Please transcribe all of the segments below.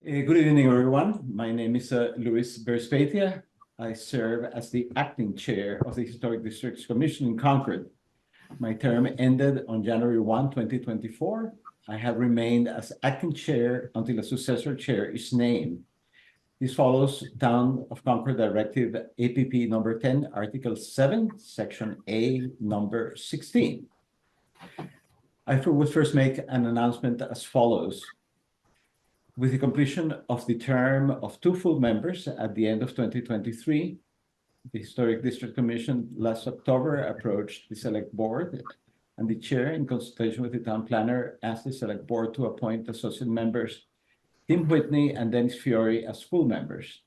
Good evening, everyone. My name is Luis Berspeitia. I serve as the acting chair of the Historic Districts Commission in Concord. My term ended on January 1, 2024. I have remained as acting chair until a successor chair is named. This follows Town of Concord Directive APP number 10, Article 7, Section A, number 16. I will first make an announcement as follows. With the completion of the term of 2 full members at the end of 2023, the Historic District Commission last October approached the Select Board, and the chair, in consultation with the town planner, asked the Select Board to appoint associate members Tim Whitney and Dennis Fiore as full members.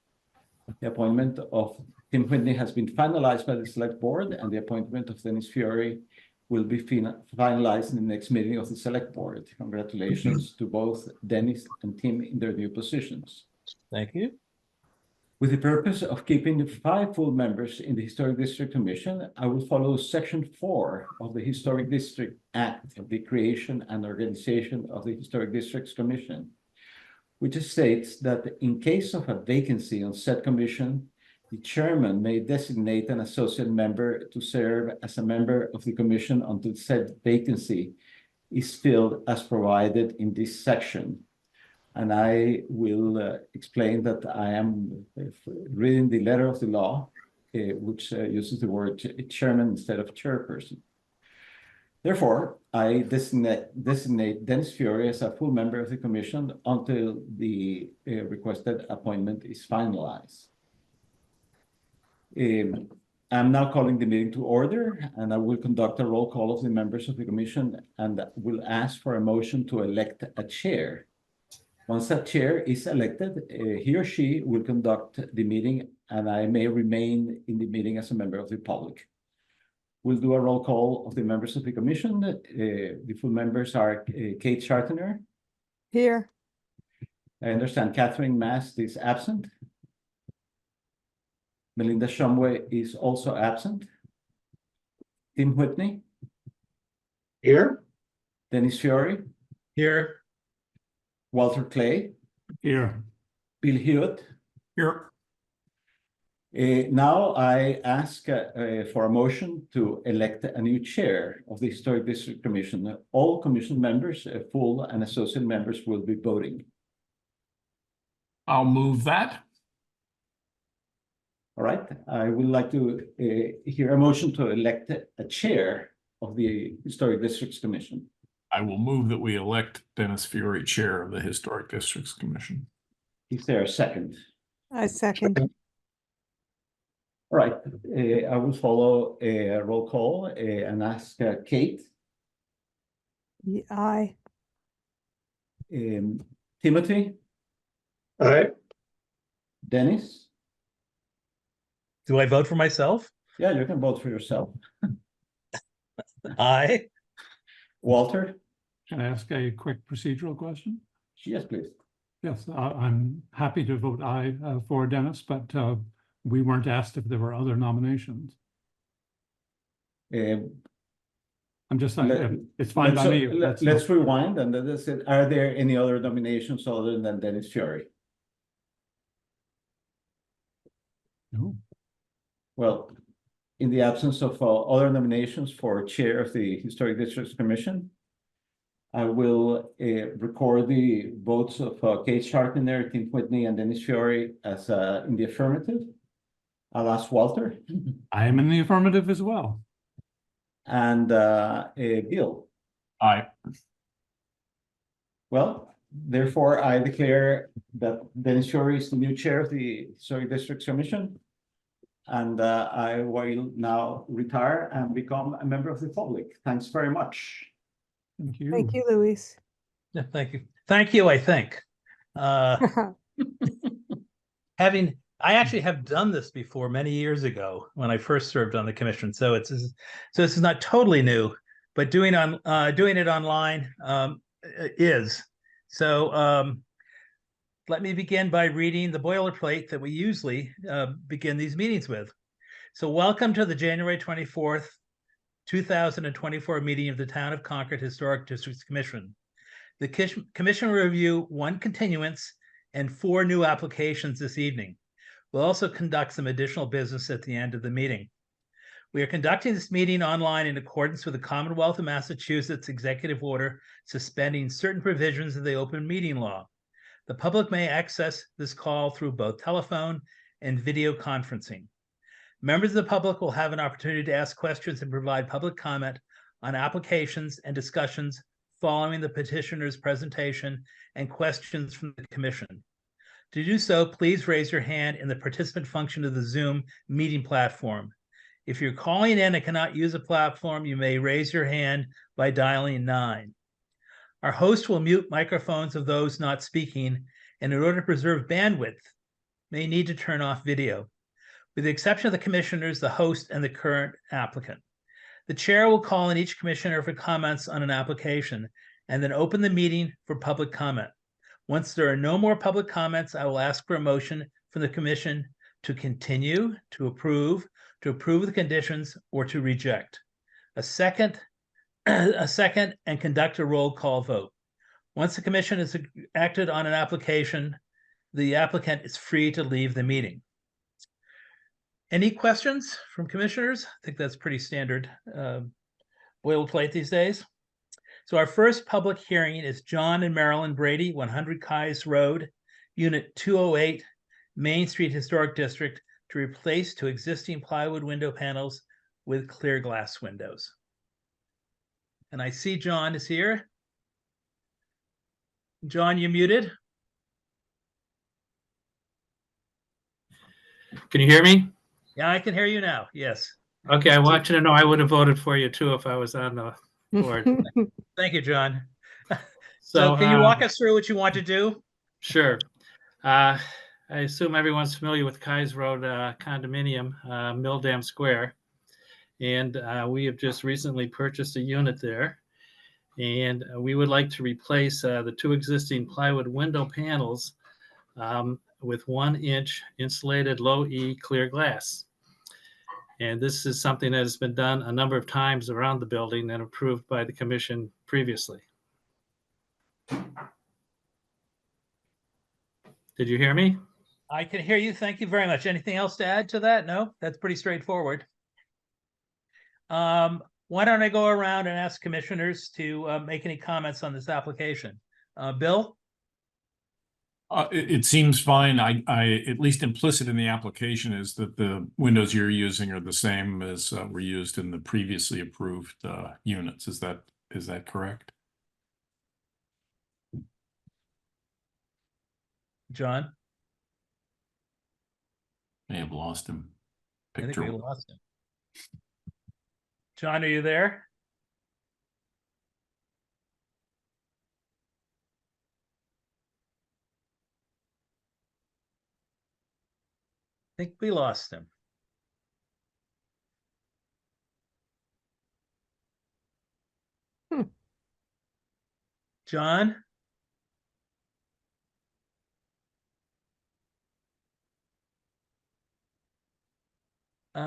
The appointment of Tim Whitney has been finalized by the Select Board, and the appointment of Dennis Fiore will be finalized in the next meeting of the Select Board. Congratulations to both Dennis and Tim in their new positions. Thank you. With the purpose of keeping the 5 full members in the Historic District Commission, I will follow Section 4 of the Historic District Act of the creation and organization of the Historic Districts Commission, which states that in case of a vacancy on said commission, the chairman may designate an associate member to serve as a member of the commission until said vacancy is filled as provided in this section. And I will explain that I am reading the letter of the law, which uses the word chairman instead of chairperson. Therefore, I designate Dennis Fiore as a full member of the commission until the requested appointment is finalized. I'm now calling the meeting to order, and I will conduct a roll call of the members of the commission and will ask for a motion to elect a chair. Once that chair is elected, he or she will conduct the meeting, and I may remain in the meeting as a member of the public. We'll do a roll call of the members of the commission. The full members are Kate Schartner. Here. I understand Catherine Mast is absent. Melinda Shumway is also absent. Tim Whitney. Here. Dennis Fiore. Here. Walter Clay. Here. Bill Hewitt. Here. Now I ask for a motion to elect a new chair of the Historic District Commission. All commission members, full and associate members, will be voting. I'll move that. All right, I would like to hear a motion to elect a chair of the Historic Districts Commission. I will move that we elect Dennis Fiore chair of the Historic Districts Commission. Is there a second? I second. All right, I will follow a roll call and ask Kate. Aye. Timothy. Aye. Dennis. Do I vote for myself? Yeah, you can vote for yourself. Aye. Walter. Can I ask a quick procedural question? Yes, please. Yes, I'm happy to vote aye for Dennis, but we weren't asked if there were other nominations. Um, I'm just saying, it's fine by me. Let's rewind and let's say, are there any other nominations other than Dennis Fiore? No. Well, in the absence of other nominations for chair of the Historic Districts Commission, I will record the votes of Kate Schartner, Tim Whitney, and Dennis Fiore as in the affirmative. I'll ask Walter. I am in the affirmative as well. And Bill. Aye. Well, therefore, I declare that Dennis Fiore is the new chair of the Historic Districts Commission. And I will now retire and become a member of the public. Thanks very much. Thank you. Thank you, Luis. Yeah, thank you. Thank you, I think. I actually have done this before many years ago when I first served on the commission. So this is not totally new, but doing it online is. So let me begin by reading the boilerplate that we usually begin these meetings with. So welcome to the January 24th, 2024 meeting of the Town of Concord Historic Districts Commission. The commission will review one continuance and 4 new applications this evening. We'll also conduct some additional business at the end of the meeting. We are conducting this meeting online in accordance with the Commonwealth of Massachusetts Executive Order suspending certain provisions of the open meeting law. The public may access this call through both telephone and video conferencing. Members of the public will have an opportunity to ask questions and provide public comment on applications and discussions following the petitioner's presentation and questions from the commission. To do so, please raise your hand in the participant function of the Zoom meeting platform. If you're calling in and cannot use a platform, you may raise your hand by dialing 9. Our host will mute microphones of those not speaking, and in order to preserve bandwidth, may need to turn off video. With the exception of the commissioners, the host, and the current applicant. The chair will call on each commissioner for comments on an application and then open the meeting for public comment. Once there are no more public comments, I will ask for a motion from the commission to continue, to approve the conditions, or to reject. A second, and conduct a roll call vote. Once the commission has acted on an application, the applicant is free to leave the meeting. Any questions from commissioners? I think that's pretty standard boilerplate these days. So our first public hearing is John and Marilyn Brady, 100 Keyes Road, Unit 208, Main Street Historic District, to replace 2 existing plywood window panels with clear glass windows. And I see John is here. John, you muted? Can you hear me? Yeah, I can hear you now. Yes. Okay, I want you to know I would have voted for you too if I was on the board. Thank you, John. So can you walk us through what you want to do? Sure. I assume everyone's familiar with Keyes Road condominium, Mill Dam Square. And we have just recently purchased a unit there. And we would like to replace the 2 existing plywood window panels with 1-inch insulated low E clear glass. And this is something that has been done a number of times around the building and approved by the commission previously. Did you hear me? I can hear you. Thank you very much. Anything else to add to that? No, that's pretty straightforward. Why don't I go around and ask commissioners to make any comments on this application? Bill? It seems fine. I at least implicit in the application is that the windows you're using are the same as were used in the previously approved units. Is that correct? John? May have lost him. I think Picture. we lost him. John, are you there? I think we lost him. John? He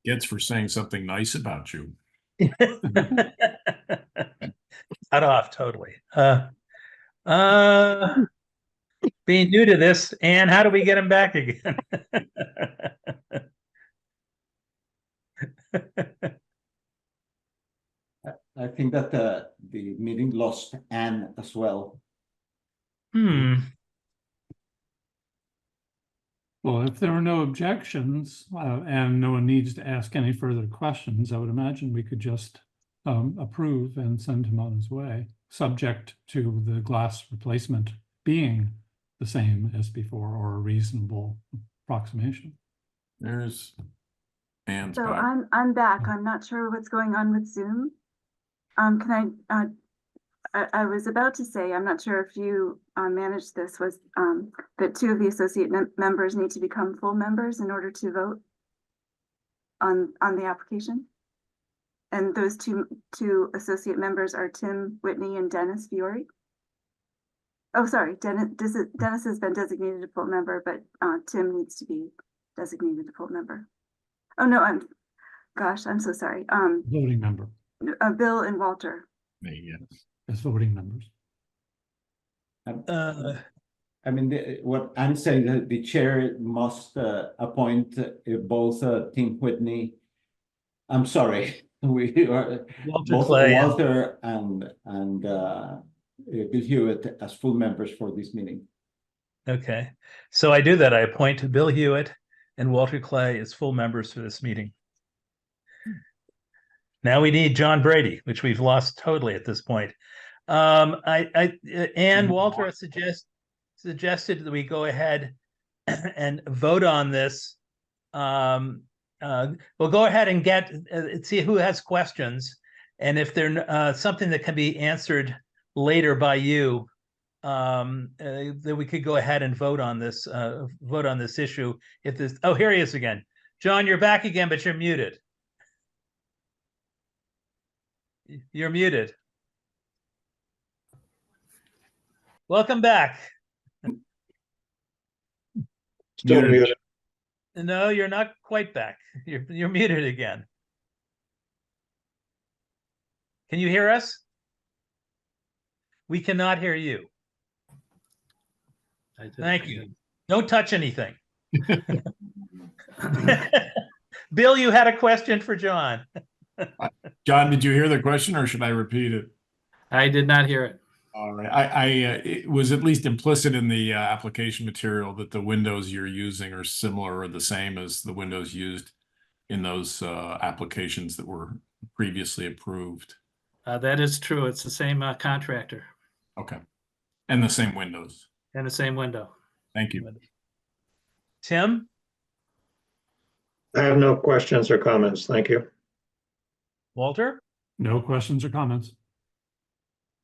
gets for saying something nice about you. Cut off totally. Being new to this, Anne, how do we get him back again? I think that the meeting lost Anne as well. Well, if there are no objections and no one needs to ask any further questions, I would imagine we could just approve and send him on his way, subject to the glass replacement being the same as before or a reasonable approximation. There's Anne's So back. I'm back. I'm not sure what's going on with Zoom. I was about to say, I'm not sure if you managed this, was that 2 of the associate members need to become full members in order to vote on the application. And those two associate members are Tim Whitney and Dennis Fiore. Oh, sorry, Dennis has been designated a full member, but Tim needs to be designated a full member. Oh, no, I'm so sorry. Voting member. Bill and Walter. Yes. As voting members. I mean, what I'm saying, that the chair must appoint both Tim Whitney. I'm sorry, we are Walter both Clay. Walter and Bill Hewitt as full members for this meeting. Okay, so I do that. I appoint Bill Hewitt and Walter Clay as full members for this meeting. Now we need John Brady, which we've lost totally at this point. And Walter suggested that we go ahead and vote on this. We'll go ahead and see who has questions, and if there's something that can be answered later by you, then we could go ahead and vote on this issue. If this, oh, here he is again. John, you're back again, but you're muted. You're muted. Welcome back. Still muted. No, you're not quite back. You're muted again. Can you hear us? We cannot hear you. Thank you. Don't touch anything. Bill, you had a question for John. John, did you hear the question or should I repeat it? I did not hear it. All right. It was at least implicit in the application material that the windows you're using are similar or the same as the windows used in those applications that were previously approved. That is true. It's the same contractor Okay. And the same windows. and the same window. Thank you. Tim? I have no questions or comments. Thank you. Walter? No questions or comments.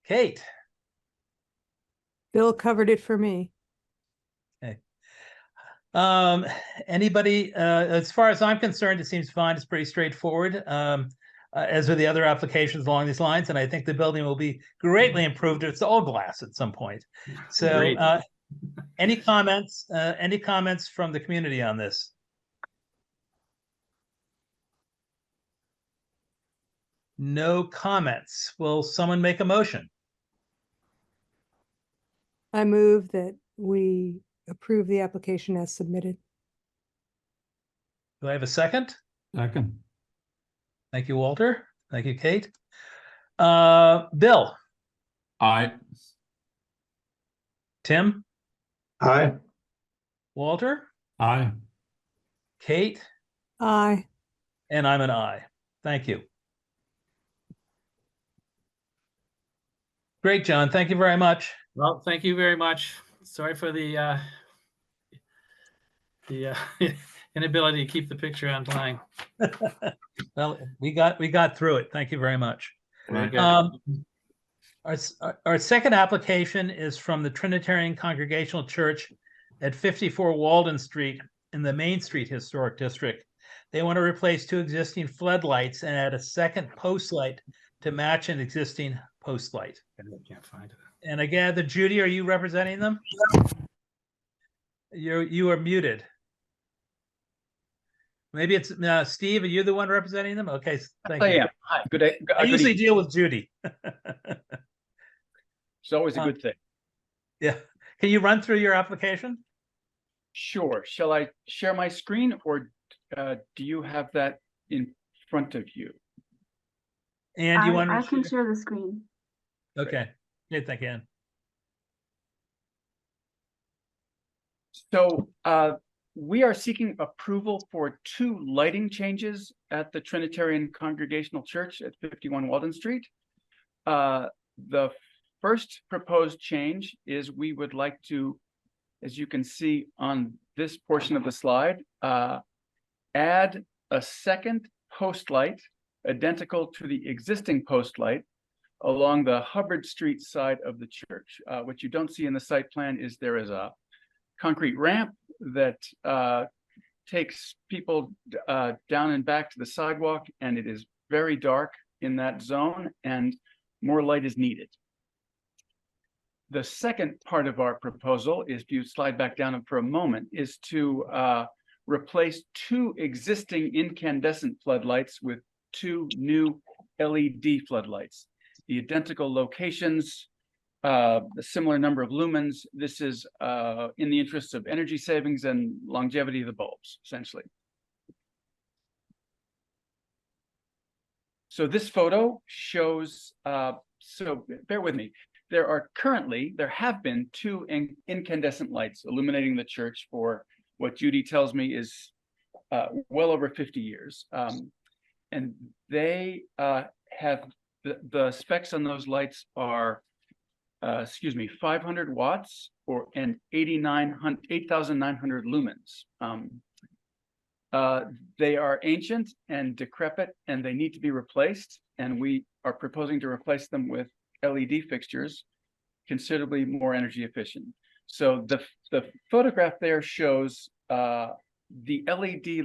Kate? Bill covered it for me. Anybody, as far as I'm concerned, it seems fine. It's pretty straightforward, as with the other applications along these lines. And I think the building will be greatly improved. It's all glass at some point. So, Great. any comments from the community on this? No comments. Will someone make a motion? I move that we approve the application as submitted. Do I have a second? Second. Thank you, Walter. Thank you, Kate. Bill? Aye. Tim? Aye. Walter? Aye. Kate? Aye. And I'm an aye. Thank you. Great, John. Thank you very much. Well, thank you very much. Sorry for the inability to keep the picture online. Well, we got through it. Thank you very much. Very good. Our second application is from the Trinitarian Congregational Church at 54 Walden Street in the Main Street Historic District. They want to replace two existing floodlights and add a second post light to match an existing post light. I can't find it. And I gather, Judy, are you representing them? You are muted. Maybe it's Steve. Are you the one representing them? Okay, thank you. I am. Hi, good day. I usually deal with Judy. It's always a good thing. Yeah. Can you run through your application? Sure. Shall I share my screen or do you have that in front of you? And you want I to can share the screen. Okay. Yes, I can. So we are seeking approval for two lighting changes at the Trinitarian Congregational Church at 51 Walden Street. The first proposed change is we would like to, as you can see on this portion of the slide, add a second post light identical to the existing post light along the Hubbard Street side of the church. What you don't see in the site plan is there is a concrete ramp that takes people down and back to the sidewalk, and it is very dark in that zone and more light is needed. The second part of our proposal is, if you slide back down for a moment, is to replace two existing incandescent floodlights with two new LED floodlights. The identical locations a similar number of lumens. This is in the interest of energy savings and longevity of the bulbs, essentially. So this photo shows, so bear with me. There have been two incandescent lights illuminating the church for what Judy tells me is well over 50 years. And they have, the specs on those lights are, 500 watts and 8,900 lumens. They are ancient and decrepit, and they need to be replaced. And we are proposing to replace them with LED fixtures, considerably more energy efficient. So the photograph there shows the LED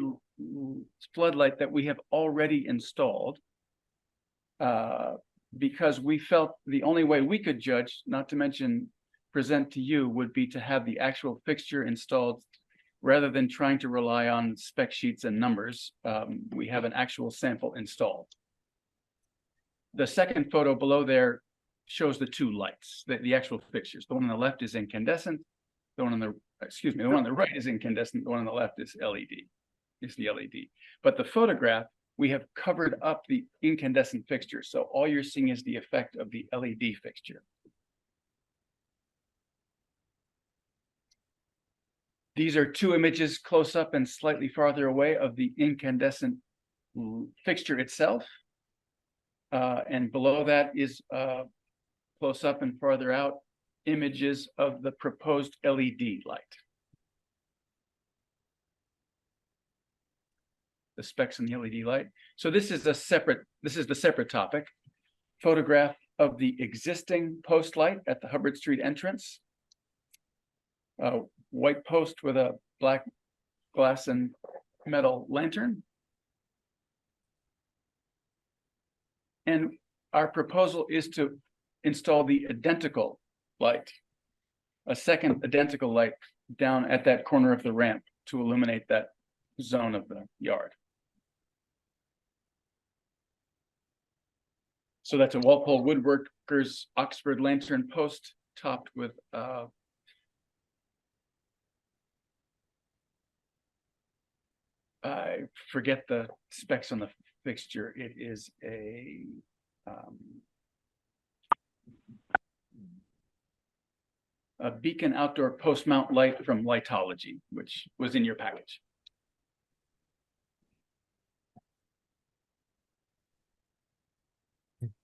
floodlight that we have already installed, because we felt the only way we could judge, not to mention present to you, would be to have the actual fixture installed rather than trying to rely on spec sheets and numbers. We have an actual sample installed. The second photo below there shows the two lights, the actual fixtures. The one on the left is incandescent. The one on the, the one on the right is incandescent. The one on the left is LED, is the LED. But the photograph, we have covered up the incandescent fixture. So all you're seeing is the effect of the LED fixture. These are two images close up and slightly farther away of the incandescent fixture itself. And below that is close up and farther out images of the proposed LED light. The specs on the LED light. So this is the separate topic. Photograph of the existing post light at the Hubbard Street entrance. White post with a black glass and metal lantern. And our proposal is to install the identical light, a second identical light down at that corner of the ramp to illuminate that zone of the yard. So that's a Walpole Woodworkers Oxford lantern post topped with I forget the specs on the fixture. It is a Beacon outdoor post mount light from Lightology, which was in your package.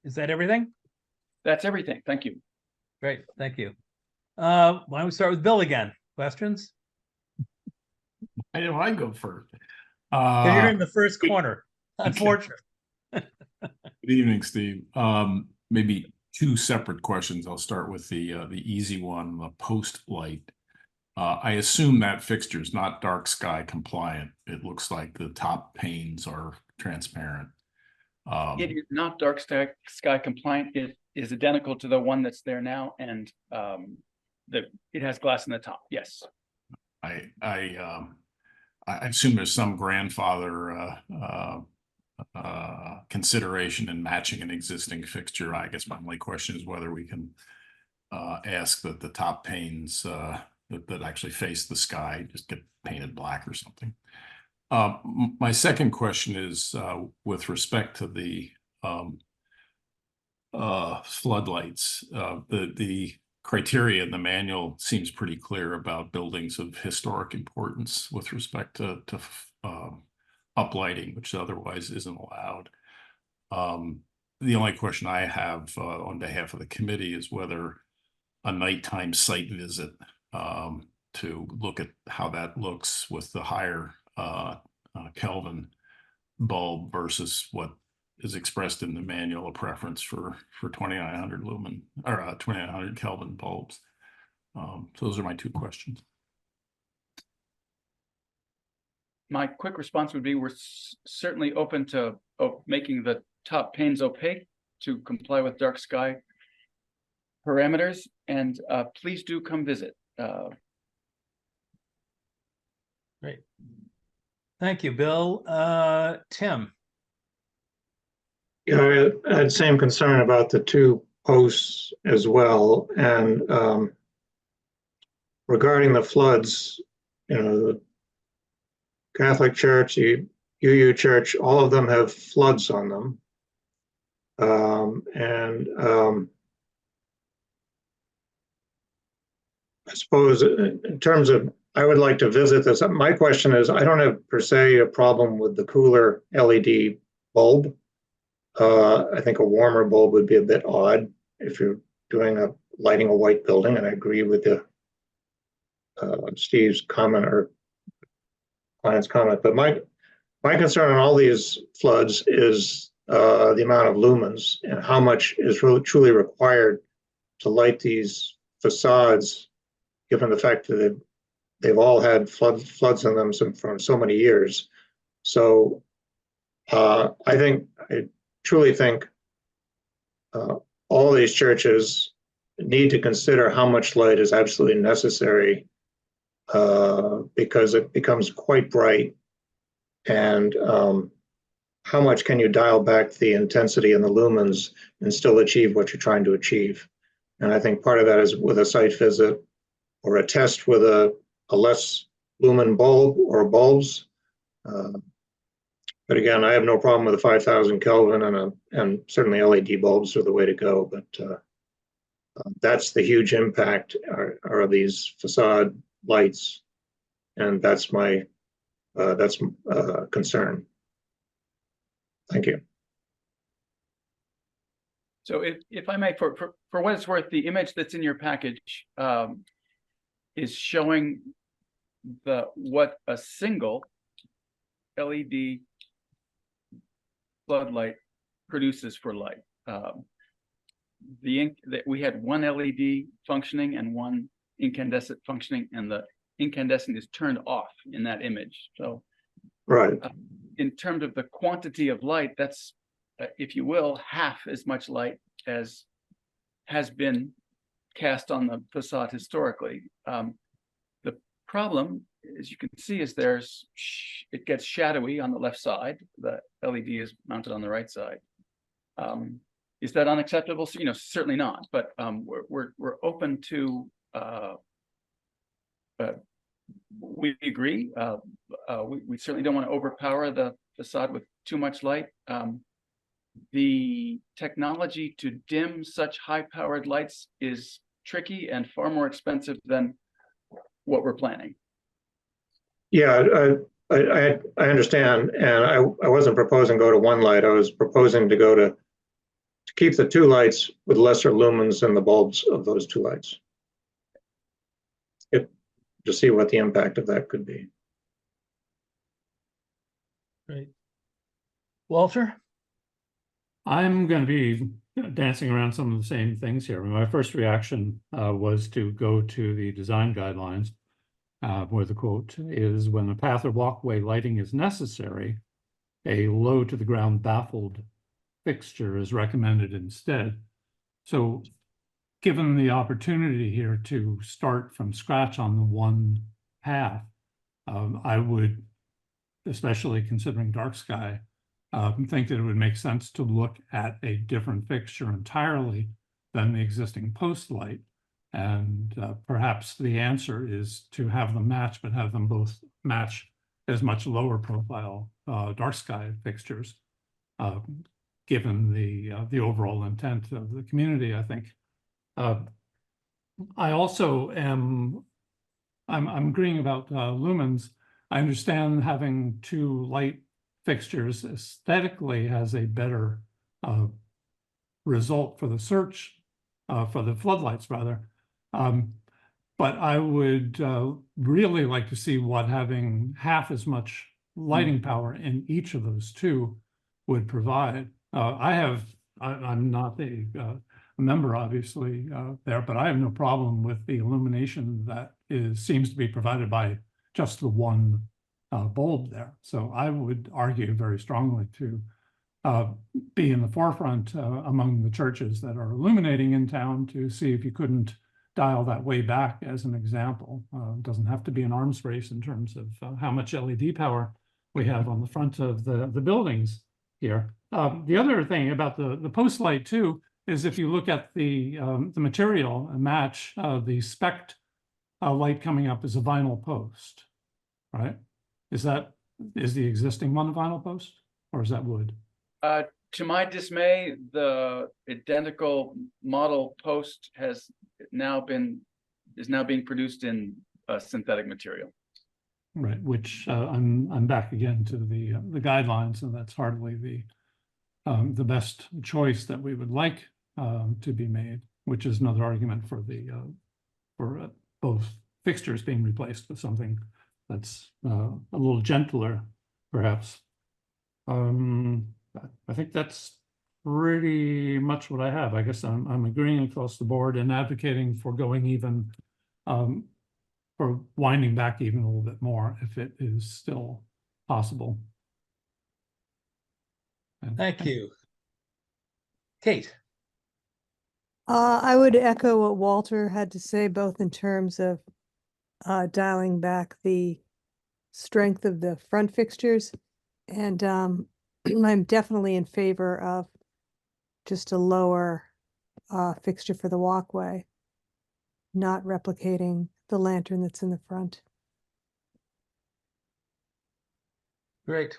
Is that everything? That's everything. Thank you. Great, thank you. Why don't we start with Bill again? Questions? Why do I go first? 'Cause you're in the first corner, unfortunately. Good evening, Steve. Maybe two separate questions. I'll start with the easy one, the post light. I assume that fixture is not dark sky compliant. It looks like the top panes are transparent. It is not dark sky compliant. It is identical to the one that's there now, and it has glass in the top. Yes. I assume there's some grandfather consideration in matching an existing fixture. I guess my only question is whether we can ask that the top panes that actually face the sky just get painted black or something. My second question is with respect to the floodlights. The criteria in the manual seems pretty clear about buildings of historic importance with respect to uplighting, which otherwise isn't allowed. The only question I have on behalf of the committee is whether a nighttime site visit to look at how that looks with the higher Kelvin bulb versus what is expressed in the manual, a preference for 2900 lumen or 2900 Kelvin bulbs. So those are my two questions. My quick response would be we're certainly open to making the top panes opaque to comply with dark sky parameters, and please do come visit. Great. Thank you, Bill. Tim. Yeah, I had the same concern about the two posts as well. And regarding the floods, the Catholic Church, the UU Church, all of them have floods on them. I suppose in terms of, I would like to visit this. My question is, I don't have per se a problem with the cooler LED bulb. I think a warmer bulb would be a bit odd if you're lighting a white building, and I agree with Steve's comment or client's comment. But my concern on all these floods is the amount of lumens and how much is really truly required to light these facades, given the fact that they've all had floods in them for so many years. So I truly think all these churches need to consider how much light is absolutely necessary, because it becomes quite bright. And how much can you dial back the intensity and the lumens and still achieve what you're trying to achieve? And I think part of that is with a site visit or a test with a less lumen bulb or bulbs. But again, I have no problem with the 5,000 Kelvin and certainly LED bulbs are the way to go. But that's the huge impact are these facade lights, and that's my concern. Thank you. So if I may, for what it's worth, the image that's in your package is showing what a single LED floodlight produces for light. We had one LED functioning and one incandescent functioning, and the incandescent is turned off in that image. So, right. In terms of the quantity of light, that's, if you will, half as much light as has been cast on the facade historically. The problem, as you can see, is it gets shadowy on the left side. The LED is mounted on the right side. Is that unacceptable? So, certainly not. But we're open to. We agree. We certainly don't want to overpower the facade with too much light. The technology to dim such high-powered lights is tricky and far more expensive than what we're planning. Yeah, I understand, and I wasn't proposing go to one light. I was proposing to go to keep the two lights with lesser lumens than the bulbs of those two lights. To see what the impact of that could be. Great. Walter? I'm going to be dancing around some of the same things here. My first reaction was to go to the design guidelines, where the quote is, when the path or walkway lighting is necessary, a low to the ground baffled fixture is recommended instead. So given the opportunity here to start from scratch on the one path, I would, especially considering dark sky, think that it would make sense to look at a different fixture entirely than the existing post light. And perhaps the answer is to have them match, but have them both match as much lower profile dark sky fixtures, given the overall intent of the community, I think. I also I'm agreeing about lumens. I understand having two light fixtures aesthetically has a better result for the search, for the floodlights rather. But I would really like to see what having half as much lighting power in each of those two would provide. I'm not a member, obviously, there, but I have no problem with the illumination that seems to be provided by just the one bulb there. So I would argue very strongly to be in the forefront among the churches that are illuminating in town to see if you couldn't dial that way back as an example. It doesn't have to be an arms race in terms of how much LED power we have on the front of the buildings here. The other thing about the post light too, is if you look at the material and match, the spec light coming up is a vinyl post, right? Is the existing one a vinyl post, or is that wood? To my dismay, the identical model post is now being produced in synthetic material. Right, which I'm back again to the guidelines, and that's hardly the best choice that we would like to be made, which is another argument for both fixtures being replaced with something that's a little gentler, perhaps. I think that's pretty much what I have. I guess I'm agreeing across the board and advocating for going even for winding back even a little bit more if it is still possible. Thank you. Kate? I would echo what Walter had to say, both in terms of dialing back the strength of the front fixtures, and I'm definitely in favor of just a lower fixture for the walkway, not replicating the lantern that's in the front. Great.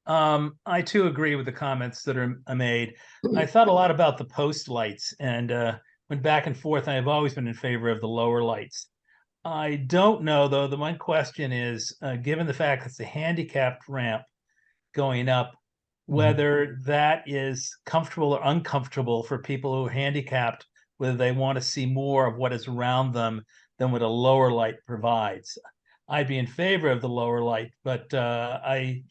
I too agree with the comments that are made. I thought a lot about the post lights and went back and forth. I've always been in favor of the lower lights. I don't know, though. The one question is, given the fact that it's a handicapped ramp going up, whether that is comfortable or uncomfortable for people who are handicapped, whether they want to see more of what is around them than what a lower light provides. I'd be in favor of the lower light, but I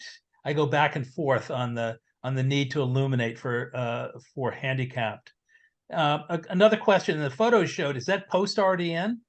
go back and forth on the need to illuminate for handicapped. Another question: the photos showed, is that post already in?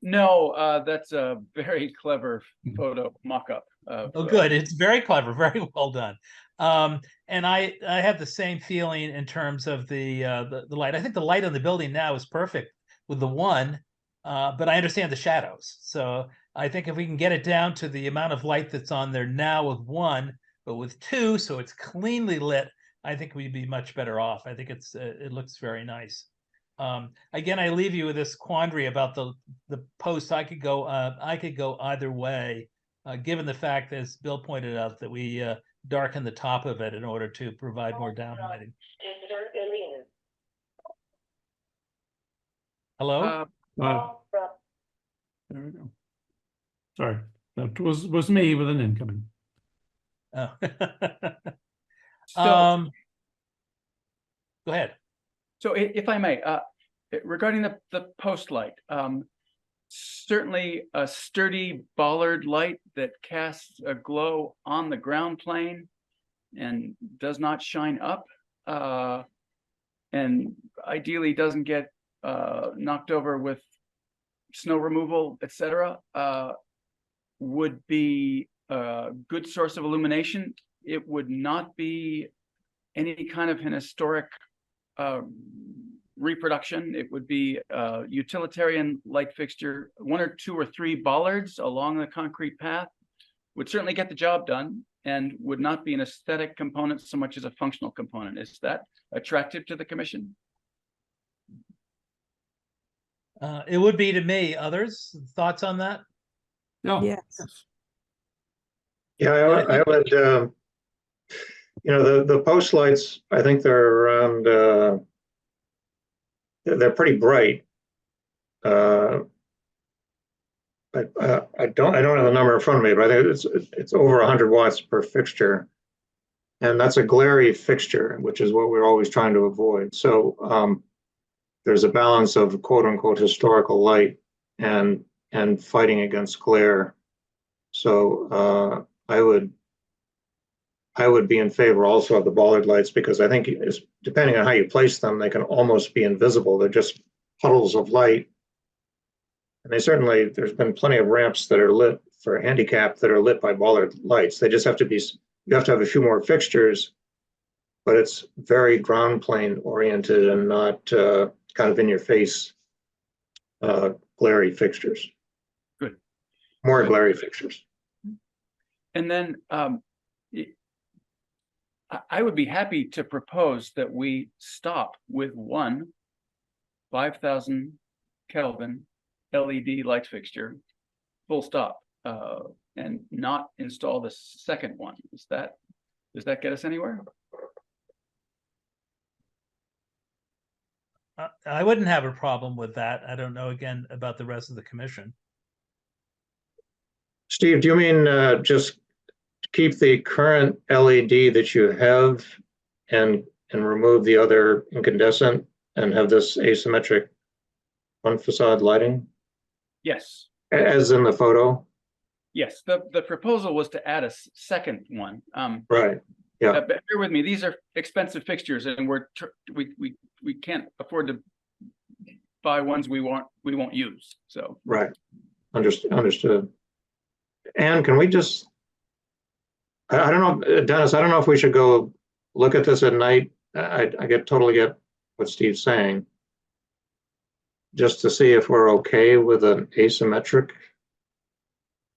No, that's a very clever photo mock-up. Oh, good. It's very clever. Very well done. And I have the same feeling in terms of the light. I think the light on the building now is perfect with the one, but I understand the shadows. So I think if we can get it down to the amount of light that's on there now with one, but with two, so it's cleanly lit, I think we'd be much better off. I think it looks very nice. Again, I leave you with this quandary about the post. I could go either way, given the fact, as Bill pointed out, that we darken the top of it in order to provide more downlighting. Hello? There we go. Sorry, that was me with an incoming. Oh. So, Go ahead. so if I may, regarding the post light, certainly a sturdy bollard light that casts a glow on the ground plane and does not shine up, and ideally doesn't get knocked over with snow removal, etc., would be a good source of illumination. It would not be any kind of an historic reproduction. It would be a utilitarian light fixture. 1 or 2 or 3 bollards along the concrete path would certainly get the job done and would not be an aesthetic component so much as a functional component. Is that attractive to the commission? It would be to me. Others, thoughts on that? No. Yes. Yeah, I would, the post lights, I think they're around, they're pretty bright. But I don't have the number in front of me, but I think it's over 100 watts per fixture. And that's a glary fixture, which is what we're always trying to avoid. So there's a balance of quote unquote historical light and fighting against glare. So I would be in favor also of the bollard lights, because I think depending on how you place them, they can almost be invisible. They're just puddles of light. And there's been plenty of ramps that are lit for handicap that are lit by bollard lights. They just have to you have to have a few more fixtures, but it's very ground plane oriented and not kind of in your face glary fixtures. Good. More glary fixtures. And then I would be happy to propose that we stop with one 5,000 Kelvin LED light fixture, full stop, and not install the second one. Does that get us anywhere? I wouldn't have a problem with that. I don't know again about the rest of the commission. Steve, do you mean just keep the current LED that you have and remove the other incandescent and have this asymmetric front facade lighting Yes. as in the photo? Yes, the proposal was to add a second one. Right. Yeah. Bear with me, these are expensive fixtures and we can't afford to buy ones we won't use, so. Right. Understood. And can we just, I don't know, Dennis, I don't know if we should go look at this at night. I totally get what Steve's saying. Just to see if we're okay with an asymmetric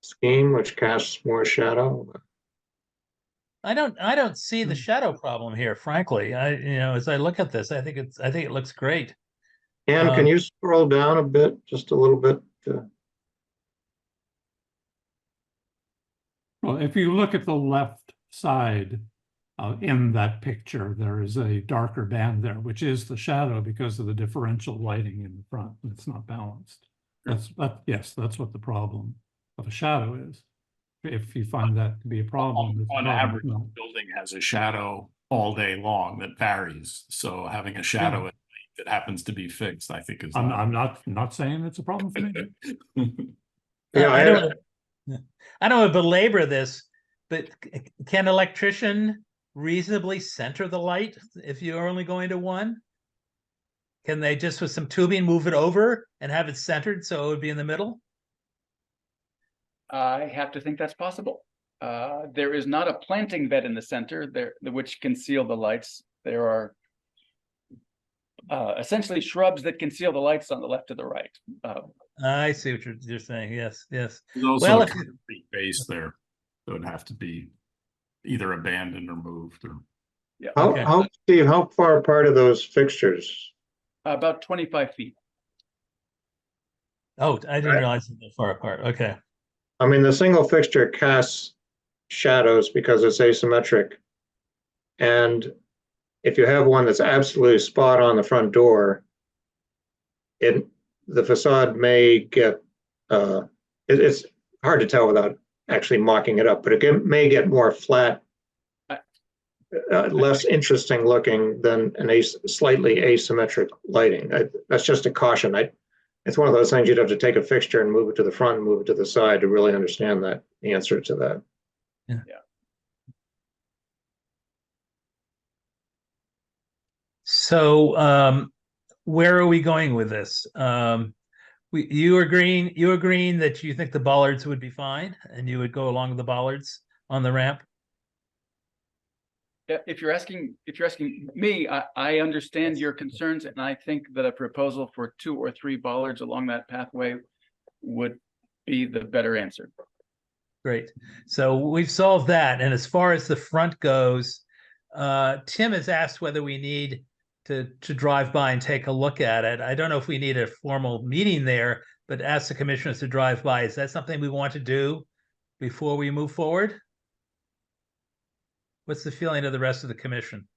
scheme which casts more shadow. I don't see the shadow problem here, frankly. As I look at this, I think it looks great. And can you scroll down a bit, just a little bit? Well, if you look at the left side in that picture, there is a darker band there, which is the shadow because of the differential lighting in the front. It's not balanced. Yes, that's what the problem of a shadow is. If you find that to be a problem. On average, the building has a shadow all day long that varies. So having a shadow at night that happens to be fixed, I think is. I'm not saying it's a problem for me. Yeah, I don't want to belabor this, but can an electrician reasonably center the light if you're only going to one? Can they just with some tubing move it over and have it centered so it would be in the middle? I have to think that's possible. There is not a planting bed in the center there, which conceal the lights. There are essentially shrubs that conceal the lights on the left to the right. I see what you're saying. Yes. There's also Well, a concrete base there that would have to be either abandoned or moved. Or Yeah. Steve, how far apart are those fixtures? About 25 feet. Oh, I didn't realize it that far apart. Okay. I mean, the single fixture casts shadows because it's asymmetric. And if you have one that's absolutely spot on the front door, the facade may get, it's hard to tell without actually mocking it up, but it may get more flat, less interesting looking than slightly asymmetric lighting. That's just a caution. It's one of those things you'd have to take a fixture and move it to the front and move it to the side to really understand the answer to that. Yeah. So where are we going with this? You agreeing that you think the bollards would be fine and you would go along with the bollards on the ramp? If you're asking me, I understand your concerns, and I think that a proposal for 2 or 3 bollards along that pathway would be the better answer. Great. So we've solved that. And as far as the front goes, Tim has asked whether we need to drive by and take a look at it. I don't know if we need a formal meeting there, but ask the commissioners to drive by. Is that something we want to do before we move forward? What's the feeling of the rest of the commission?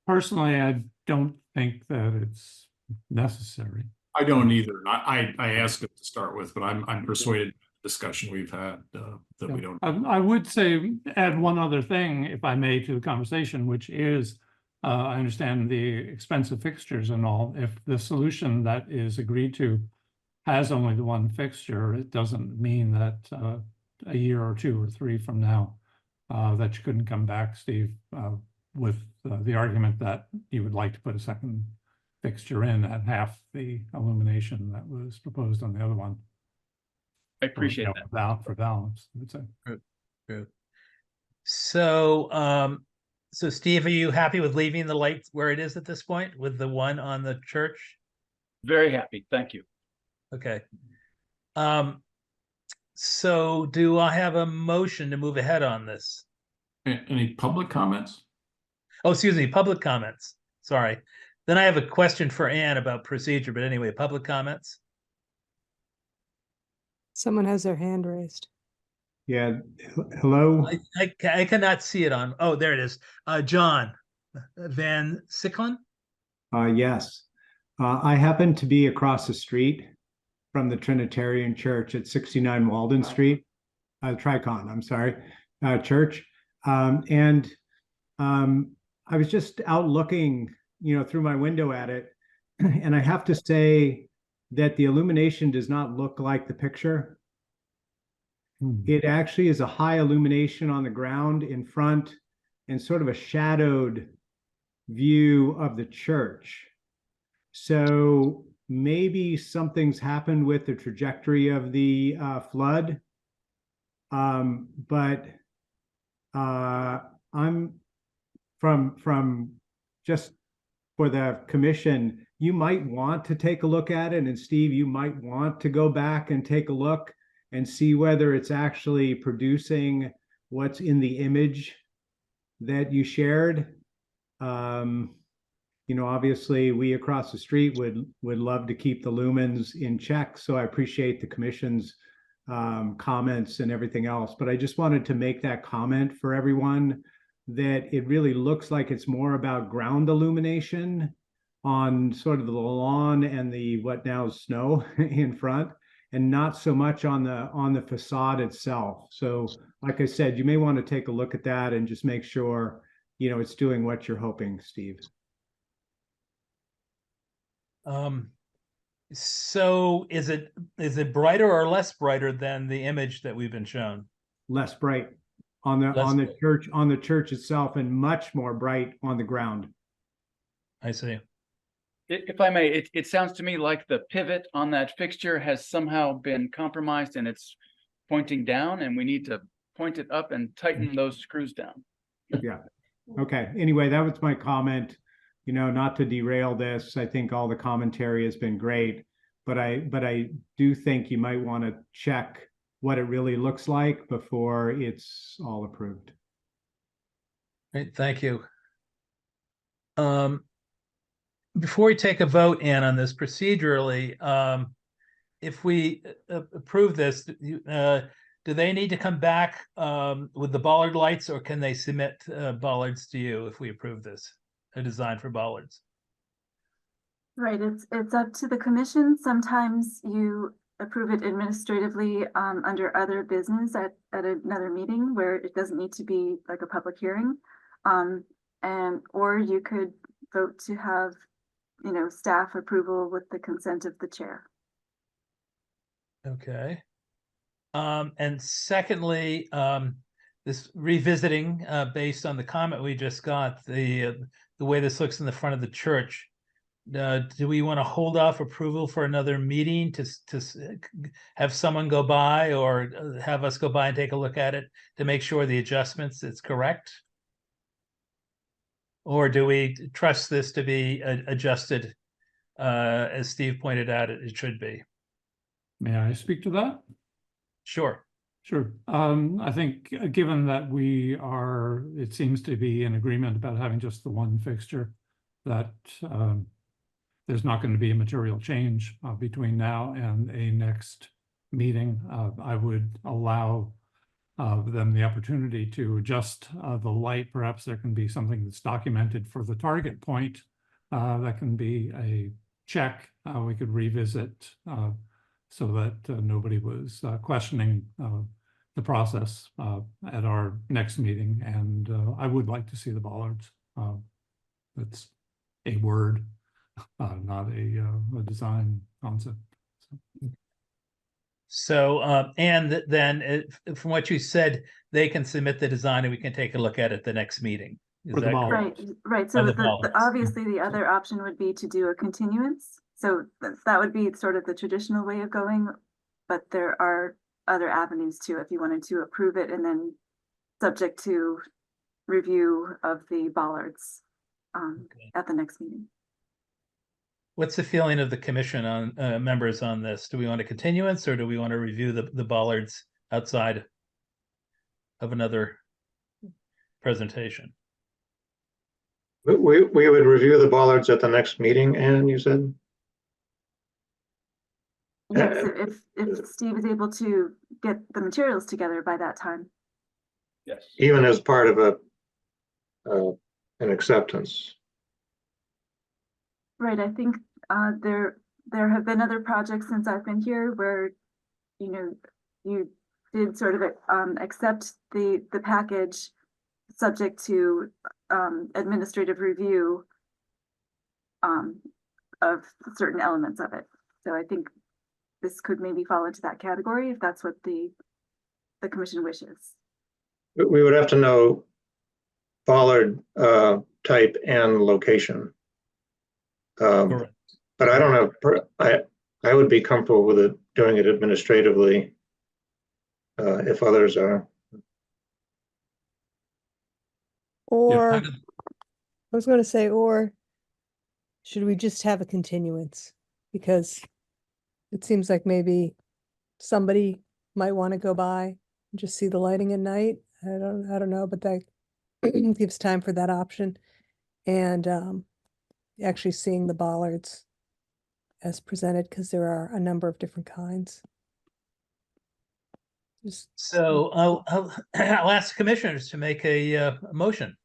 Personally, I don't think that it's necessary. I don't either. I asked it to start with, but I'm persuaded by the discussion we've had that we don't. I would say add one other thing, if I may, to the conversation, which is I understand the expensive fixtures and all. If the solution that is agreed to has only the one fixture, it doesn't mean that a year or 2 or 3 from now that you couldn't come back, Steve, with the argument that you would like to put a second fixture in at half the illumination that was proposed on the other one. I appreciate that. For balance, I would say. Good. So, so Steve, are you happy with leaving the light where it is at this point with the one on the church? Very happy. Thank you. Okay. So do I have a motion to move ahead on this? Any public comments? Oh, excuse me, public comments. Sorry. Then I have a question for Anne about procedure, but anyway, public comments. Someone has their hand raised. Yeah, hello. I cannot see it on. Oh, there it is. John Van Sicklen. Yes, I happen to be across the street from the Trinitarian Church at 69 Walden Street, Tricon, I'm sorry, church. And I was just out looking, through my window at it, and I have to say that the illumination does not look like the picture. It actually is a high illumination on the ground in front and sort of a shadowed view of the church. So maybe something's happened with the trajectory of the flood. But I'm from just for the commission, you might want to take a look at it. And Steve, you might want to go back and take a look and see whether it's actually producing what's in the image that you shared. Obviously we across the street would love to keep the lumens in check. So I appreciate the commission's comments and everything else, but I just wanted to make that comment for everyone that it really looks like it's more about ground illumination on sort of the lawn and the what now is snow in front, and not so much on the facade itself. So like I said, you may want to take a look at that and just make sure it's doing what you're hoping, Steve. So is it brighter or less brighter than the image that we've been shown? Less bright on the church itself, and much more bright on the ground. I see. If I may, it sounds to me like the pivot on that fixture has somehow been compromised and it's pointing down, and we need to point it up and tighten those screws down. Yeah. Okay. Anyway, that was my comment. Not to derail this. I think all the commentary has been great, but I do think you might want to check what it really looks like before it's all approved. Great, thank you. Before we take a vote, Ann, on this procedurally, if we approve this, do they need to come back with the bollard lights, or can they submit bollards to you if we approve this, a design for bollards? Right, it's up to the commission. Sometimes you approve it administratively under other business at another meeting where it doesn't need to be like a public hearing. Or you could vote to have, staff approval with the consent of the chair. Okay. And secondly, this revisiting based on the comment we just got, the way this looks in the front of the church. Do we want to hold off approval for another meeting to have someone go by, or have us go by and take a look at it to make sure the adjustments is correct? Or do we trust this to be adjusted as Steve pointed out it should be? May I speak to that? Sure. Sure. I think given that it seems to be in agreement about having just the one fixture, that there's not going to be a material change between now and a next meeting. I would allow them the opportunity to adjust the light. Perhaps there can be something that's documented for the target point. That can be a check. We could revisit so that nobody was questioning the process at our next meeting. And I would like to see the bollards. That's a word, not a design concept. So, and then from what you said, they can submit the design and we can take a look at it the next meeting. Is that correct? Right. So obviously the other option would be to do a continuance. So that would be sort of the traditional way of going, but there are other avenues too, if you wanted to approve it and then subject to review of the bollards at the next meeting. What's the feeling of the commission on members on this? Do we want a continuance, or do we want to review the bollards outside of another presentation? We would review the bollards at the next meeting, Anne, you said? Yes, if Steve is able to get the materials together by that time. Yes. Even as part of an acceptance. Right, I think there have been other projects since I've been here where, you know, you did sort of accept the package subject to administrative review of certain elements of it. So I think this could maybe fall into that category if that's what the commission wishes. We would have to know bollard type and location. Correct. But I don't know, I would be comfortable with it, doing it administratively, if others are. Or, I- I was going to say, or should we just have a continuance? Because it seems like maybe somebody might want to go by and just see the lighting at night. I don't know, but that gives time for that option. And actually seeing the bollards as presented, because there are a number of different kinds. Just, So I'll ask the commissioners to make a motion.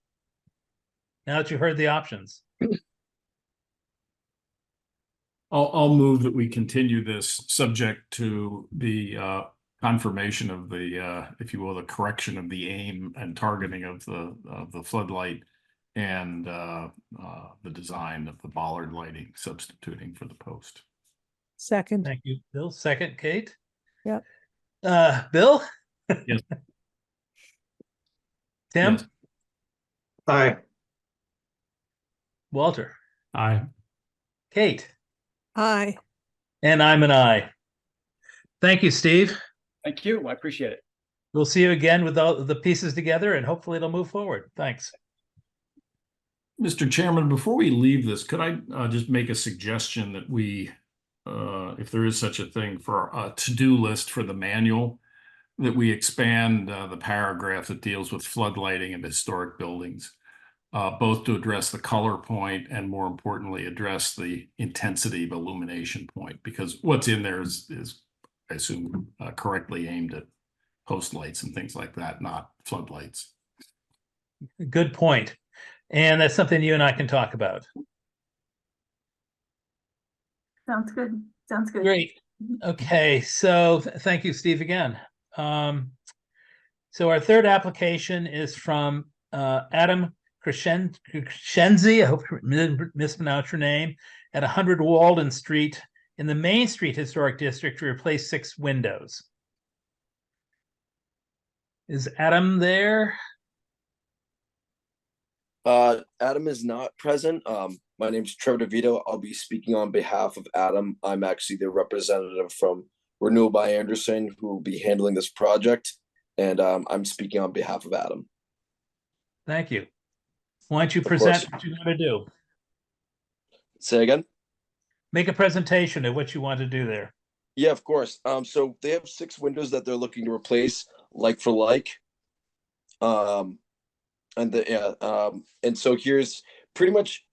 Now that you've heard the options. I'll move that we continue this subject to the confirmation of the if you will, the correction of the aim and targeting of the floodlight and the design of the bollard lighting substituting for the post. second, Thank you, Bill. Second, Kate. Yep. Bill? Yes. Tim? Yes. Aye. Walter? Aye. Kate? aye. And I'm an aye. Thank you, Steve. Thank you. I appreciate it. We'll see you again with all the pieces together and hopefully it'll move forward. Thanks. Mr. Chairman, before we leave this, could I just make a suggestion that we, if there is such a thing, for a to-do list for the manual, that we expand the paragraph that deals with floodlighting and historic buildings, both to address the color point and, more importantly, address the intensity of illumination point, because what's in there is I assume, correctly aimed at post lights and things like that, not floodlights. Good point. And that's something you and I can talk about. Sounds good. Sounds good. Great. Okay, so thank you, Steve, again. So our third application is from Adam Crescenzi, I hope I mispronounced your name, at 100 Walden Street in the Main Street Historic District to replace 6 windows. Is Adam there? Adam is not present. My name is Trevor DeVito. I'll be speaking on behalf of Adam. I'm actually the representative from Renewal by Anderson who will be handling this project. And I'm speaking on behalf of Adam. Thank you. Why don't you Of present course. what you want to do? Say again? Make a presentation of what you want to do there. Yeah, of course. So they have 6 windows that they're looking to replace like for like. And so here's pretty much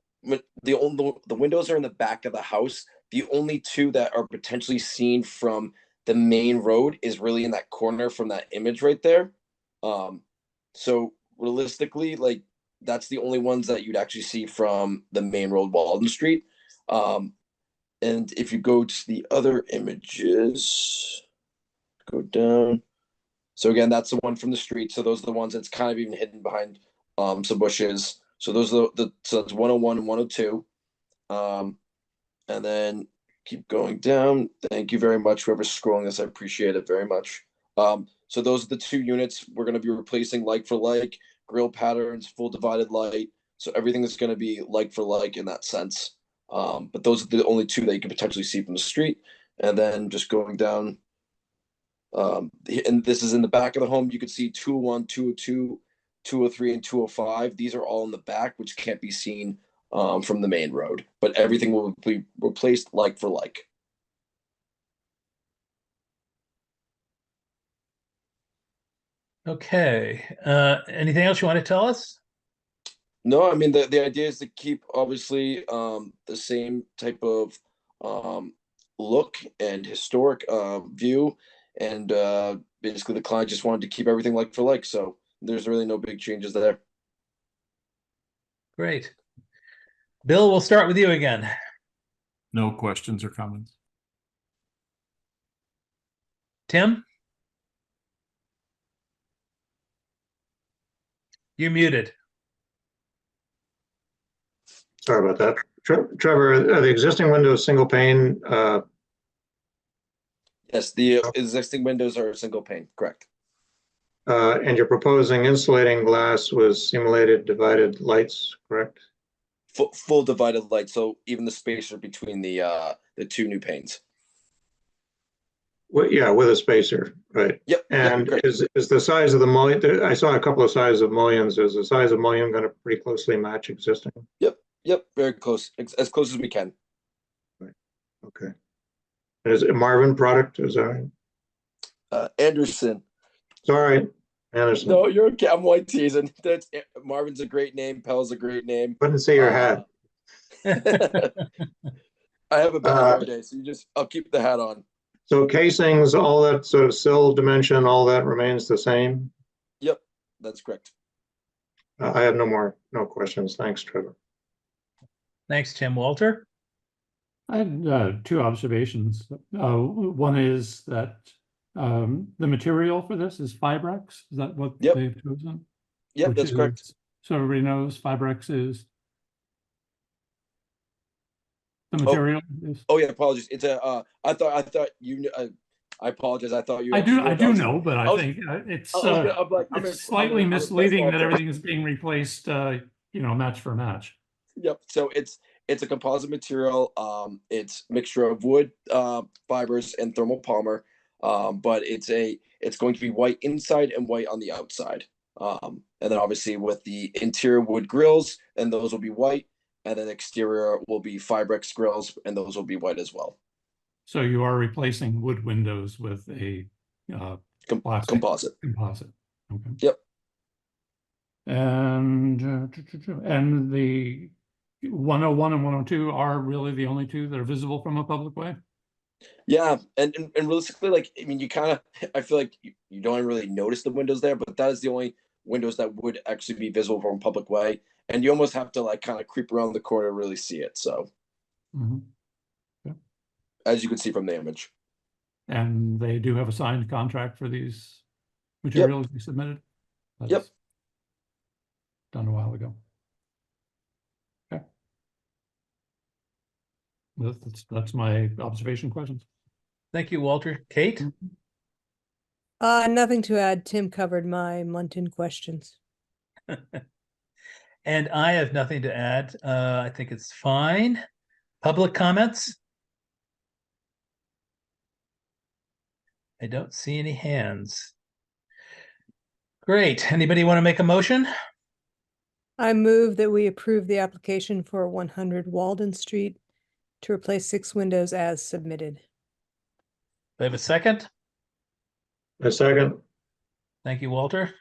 the windows are in the back of the house. The only 2 that are potentially seen from the main road is really in that corner from that image right there. So realistically, like that's the only ones that you'd actually see from the main road, Walden Street. And if you go to the other images, go down. So again, that's the one from the street. So those are the ones that's kind of even hidden behind some bushes. So those are so that's 101 and 102. And then keep going down. Thank you very much, whoever's scrolling this. I appreciate it very much. So those are the 2 units we're going to be replacing like for like, grill patterns, full divided light. So everything is going to be like for like in that sense. But those are the only 2 that you can potentially see from the street. And then just going down, and this is in the back of the home. You can see 201, 202, 203, and 205. These are all in the back, which can't be seen from the main road. But everything will be replaced like for like. Okay. Anything else you want to tell us? No, I mean, the idea is to keep obviously the same type of look and historic view. And basically the client just wanted to keep everything like for like. So there's really no big changes there. Great. Bill, we'll start with you again. No questions or comments. Tim? You're muted. Sorry about that. Trevor, are the existing windows single pane? Yes, the existing windows are single pane, correct? And you're proposing insulating glass with simulated divided lights, correct? Full divided light, so even the spacer between the two new panes. Well, yeah, with a spacer, right? Yep. And yep, is the size of the mullion? I saw a couple of sizes of mullions. Is the size of mullion going to pretty closely match existing? Yep, very close, as close as we can. Okay. And is it a Marvin product? Is that right? Anderson. Sorry, Anderson. No, you're okay. I'm white teasing. That's Marvin's a great name. Pell's a great name. Couldn't see your hat. I have a bad hair day, so I'll keep the hat on. So casings, all that sort of sill dimension, all that remains the same? Yep, that's correct. I have no questions. Thanks, Trevor. Thanks, Tim. Walter? I had two observations. One is that the material for this is Fibrex. Is that what Yep. they've chosen? Yep, Which that's correct. is- So everybody knows Fibrex is the material is. Oh yeah, apologies. It's a. I thought you knew. I apologize. I thought you. I do was- know, but I was- think it's I'm like, I'm it's in- slightly I'm misleading that Walter. everything is being replaced, match for match. Yep. So it's a composite material. It's mixture of wood, fibers, and thermopolymer. But it's going to be white inside and white on the outside. And then obviously with the interior wood grills, and those will be white, and then exterior will be Fibrex grills, and those will be white as well. So you are replacing wood windows with a plastic Composite. composite. Okay. Yep. And the 101 and 102 are really the only two that are visible from a public way? Yeah, and realistically, like, I mean, I feel like you don't really notice the windows there, but that is the only windows that would actually be visible from a public way, and you almost have to like kind of creep around the corner to really see it. So, as you can see from the image. And they do have a signed contract for these materials you submitted? That's done a while ago. Okay. That's my observation questions. Thank you, Walter. Kate? Nothing to add. Tim covered my Muntin questions. And I have nothing to add. I think it's fine. Public comments? I don't see any hands. Great. Anybody want to make a motion? I move that we approve the application for 100 Walden Street to replace 6 windows as submitted. Do I have a second? A second. Thank you, Walter.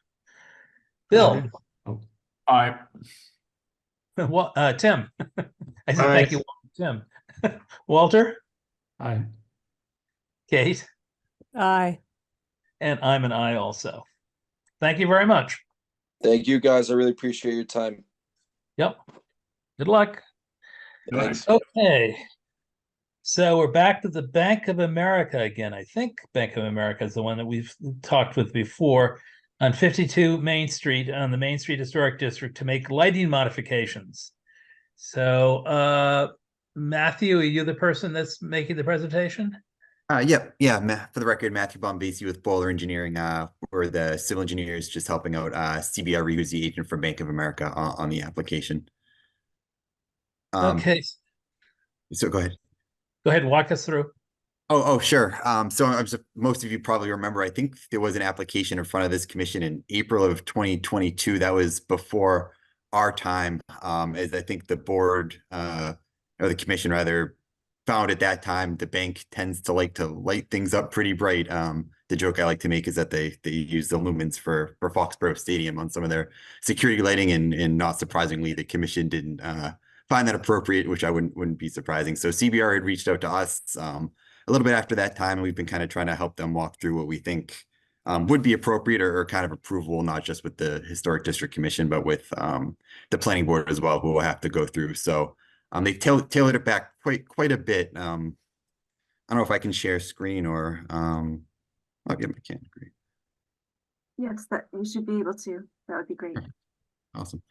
Bill? Aye. Well, Tim? I said Aye. thank you, Tim. Walter? Aye. Kate? Aye. And I'm an aye also. Thank you very much. Thank you guys. I really appreciate your time. Yep. Good luck. Thanks. Okay. So we're back to the Bank of America again. I think Bank of America is the one that we've talked with before on 52 Main Street on the Main Street Historic District to make lighting modifications. So, Matthew, are you the person that's making the presentation? Yeah. For the record, Matthew Bombasi with Bowler Engineering. We're the civil engineers just helping out CBRE, who's the agent for Bank of America on the application. Okay. So go ahead. Go ahead, walk us through. Oh, sure. So most of you probably remember, I think there was an application in front of this commission in April of 2022. That was before our time, as I think the board, or the commission rather, found at that time the bank tends to like to light things up pretty bright. The joke I like to make is that they use the lumens for Foxborough Stadium on some of their security lighting, and not surprisingly, the commission didn't find that appropriate, which I wouldn't be surprising. So CBR had reached out to us a little bit after that time, and we've been kind of trying to help them walk through what we think would be appropriate or kind of approval, not just with the Historic District Commission, but with the Planning Board as well, who will have to go through. So they tailored it back quite a bit. I don't know if I can share screen or I'll get my can agree. Yes, that you should be able to. That would be great. Awesome.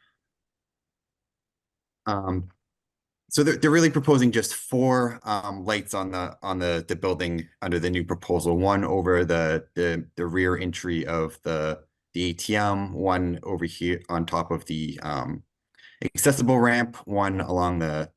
So they're really proposing just 4 lights on the building under the new proposal. One over the rear entry of the ATM, one over here on top of the accessible ramp, one along the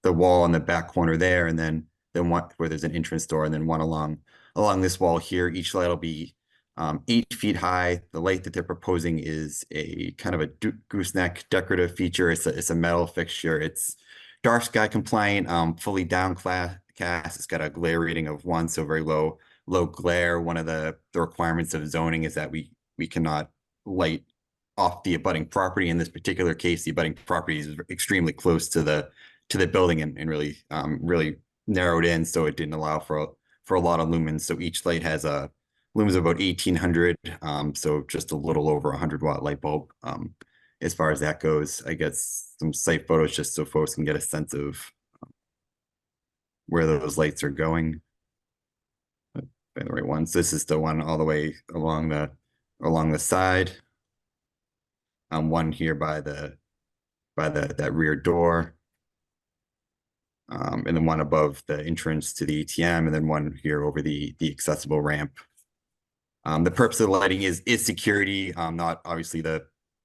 wall on the back corner there, and then one where there's an entrance door, and then one along this wall here. Each light will be 8 feet high. The light that they're proposing is a kind of a gooseneck decorative feature. It's a metal fixture. It's dark sky compliant, fully downcast. It's got a glare rating of 1, so very low glare. One of the requirements of zoning is that we cannot light off the abutting property. In this particular case, the abutting property is extremely close to the building and really narrowed in, so it didn't allow for a lot of lumens. So each light has a lumens of about 1800, so just a little over 100-watt light bulb. As far as that goes, I guess some site photos just so folks can get a sense of where those lights are going. By the right ones. This is the one all the way along the side. One here by that rear door. And then one above the entrance to the ATM, and then one here over the accessible ramp. The purpose of the lighting is security, not obviously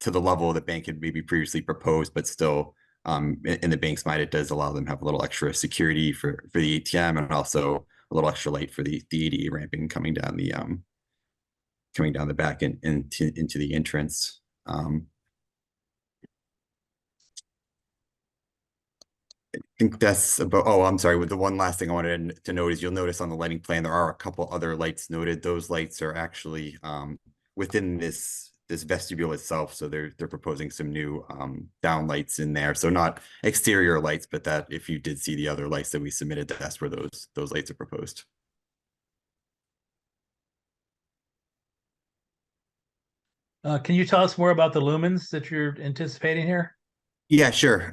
to the level the bank had maybe previously proposed, but still in the bank's mind, it does allow them to have a little extra security for the ATM, and also a little extra light for the ADA ramping coming down the back and into the entrance. I think that's about, oh, I'm sorry. With the one last thing I wanted to note is you'll notice on the lighting plan, there are a couple other lights noted. Those lights are actually within this vestibule itself. So they're proposing some new down lights in there. So not exterior lights, but that if you did see the other lights that we submitted, that's where those lights are proposed. Can you tell us more about the lumens that you're anticipating here? Yeah, sure.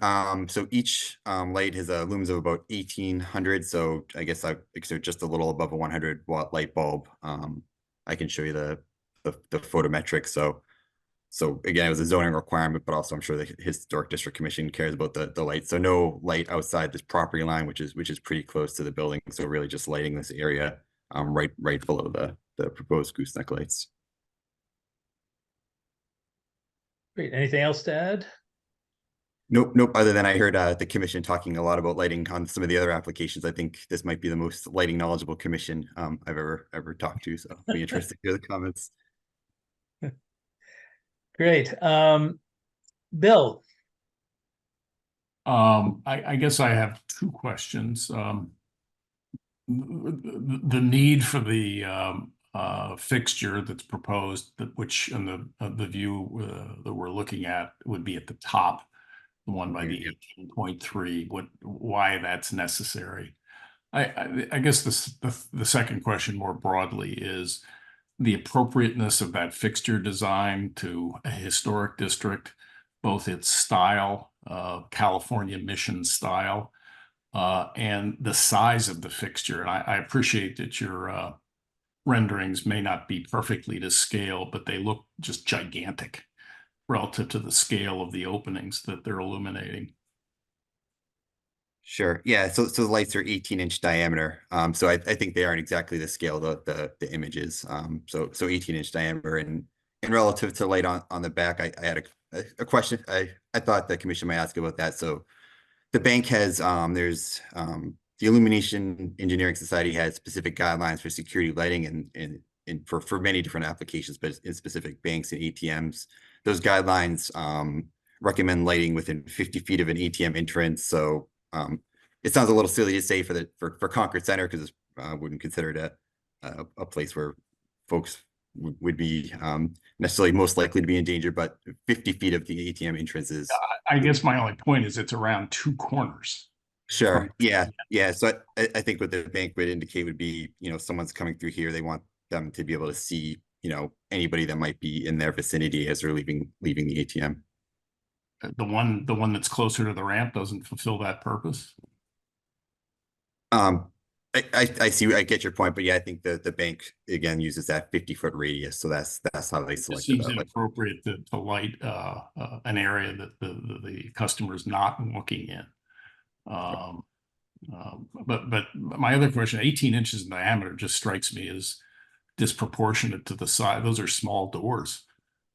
So each light has a lumens of about 1800. So I guess so just a little above a 100-watt light bulb. I can show you the photometrics. So again, it was a zoning requirement, but also I'm sure the Historic District Commission cares about the light. So no light outside this property line, which is pretty close to the building. So really just lighting this area right below the proposed gooseneck lights. Great. Anything else to add? Nope. Other than I heard the commission talking a lot about lighting on some of the other applications. I think this might be the most lighting knowledgeable commission I've ever talked to. So I'll be interested to hear the comments. Great. Bill. I guess I have 2 questions. The need for the fixture that's proposed, which in the view that we're looking at would be at the top. The one by the 18.3, why that's necessary. I guess the second question more broadly is the appropriateness of that fixture design to a historic district, both its style, California mission style, and the size of the fixture. And I appreciate that your renderings may not be perfectly to scale, but they look just gigantic relative to the scale of the openings that they're illuminating. Sure. Yeah. So the lights are 18-inch diameter. So I think they aren't exactly the scale the images. So 18-inch diameter and relative to light on the back, I had a question. I thought the commission might ask about that. So the bank has there's the Illumination Engineering Society has specific guidelines for security lighting and for many different applications, but in specific banks and ATMs. Those guidelines recommend lighting within 50 feet of an ATM entrance. So it sounds a little silly to say for Concord Center, because I wouldn't consider it a place where folks would be necessarily most likely to be in danger, but 50 feet of the ATM entrance is. I guess my only point is it's around two corners. Sure. Yeah. So I think what the bank would indicate would be, someone's coming through here, they want them to be able to see, anybody that might be in their vicinity as they're leaving the ATM. The one that's closer to the ramp doesn't fulfill that purpose. I see, I get your point, but yeah, I think the bank again uses that 50-foot radius, so that's how they It select seems that. inappropriate to light an area that the customer is not looking in. But my other question, 18 inches in diameter, just strikes me as disproportionate to the size. Those are small doors.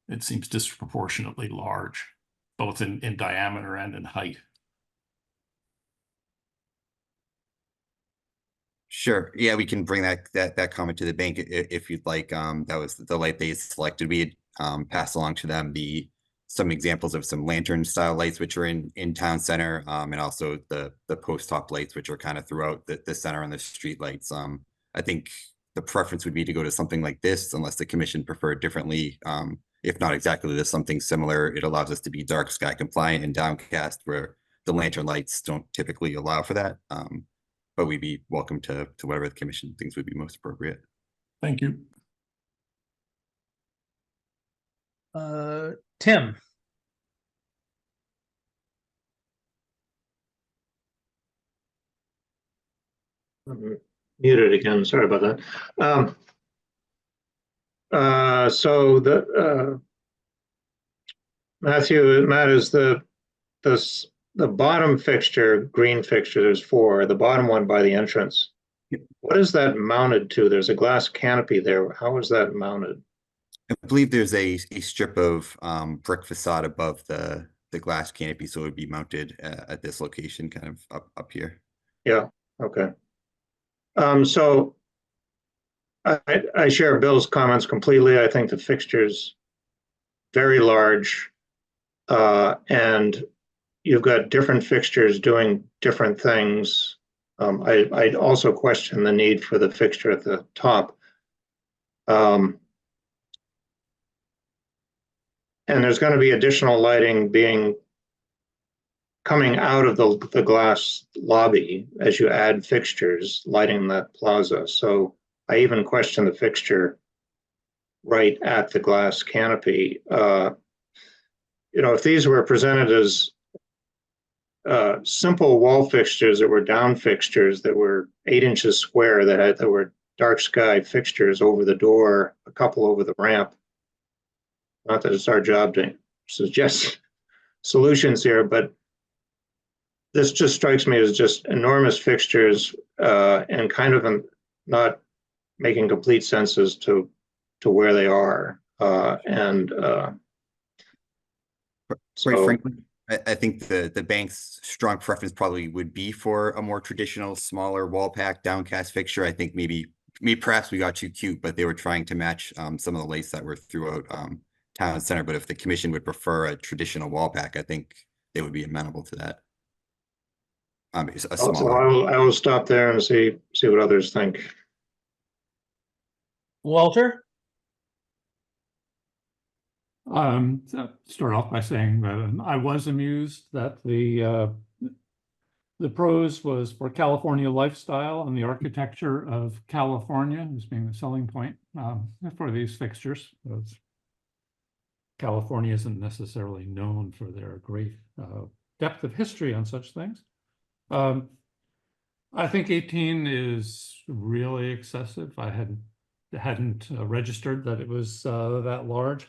It seems disproportionately large, both in diameter and in height. Sure. Yeah, we can bring that comment to the bank if you'd like. That was the light they selected. We had passed along to them some examples of some lantern style lights, which are in town center, and also the post top lights, which are kind of throughout the center and the street lights. I think the preference would be to go to something like this, unless the commission preferred differently. If not exactly this, something similar. It allows us to be dark sky compliant and downcast, where the lantern lights don't typically allow for that. But we'd be welcome to whatever the commission thinks would be most appropriate. Thank you. Tim. I'm muted again. Sorry about that. So Matt is the bottom fixture, green fixture. There's 4. The bottom one by the entrance. Yep. What is that mounted to? There's a glass canopy there. How is that mounted? I believe there's a strip of brick facade above the glass canopy, so it would be mounted at this location, kind of up here. Yeah. Okay. So I share Bill's comments completely. I think the fixture's very large, and you've got different fixtures doing different things. I'd also question the need for the fixture at the top. And there's going to be additional lighting coming out of the glass lobby as you add fixtures lighting that plaza. So I even question the fixture right at the glass canopy. If these were presented as simple wall fixtures that were down fixtures that were 8 inches square, that were dark sky fixtures over the door, a couple over the ramp. Not that it's our job to suggest solutions here, but this just strikes me as just enormous fixtures and kind of not making complete sense as to where they are. Quite frankly, I think the bank's strong preference probably would be for a more traditional, smaller wall pack downcast fixture. I think perhaps we got too cute, but they were trying to match some of the lights that were throughout town center. But if the commission would prefer a traditional wall pack, I think they would be amenable to that. So I will stop there and see what others think. Walter? Start off by saying that I was amused that the pros was for California lifestyle and the architecture of California as being the selling point for these fixtures. California isn't necessarily known for their great depth of history on such things. I think 18 is really excessive. I hadn't registered that it was that large.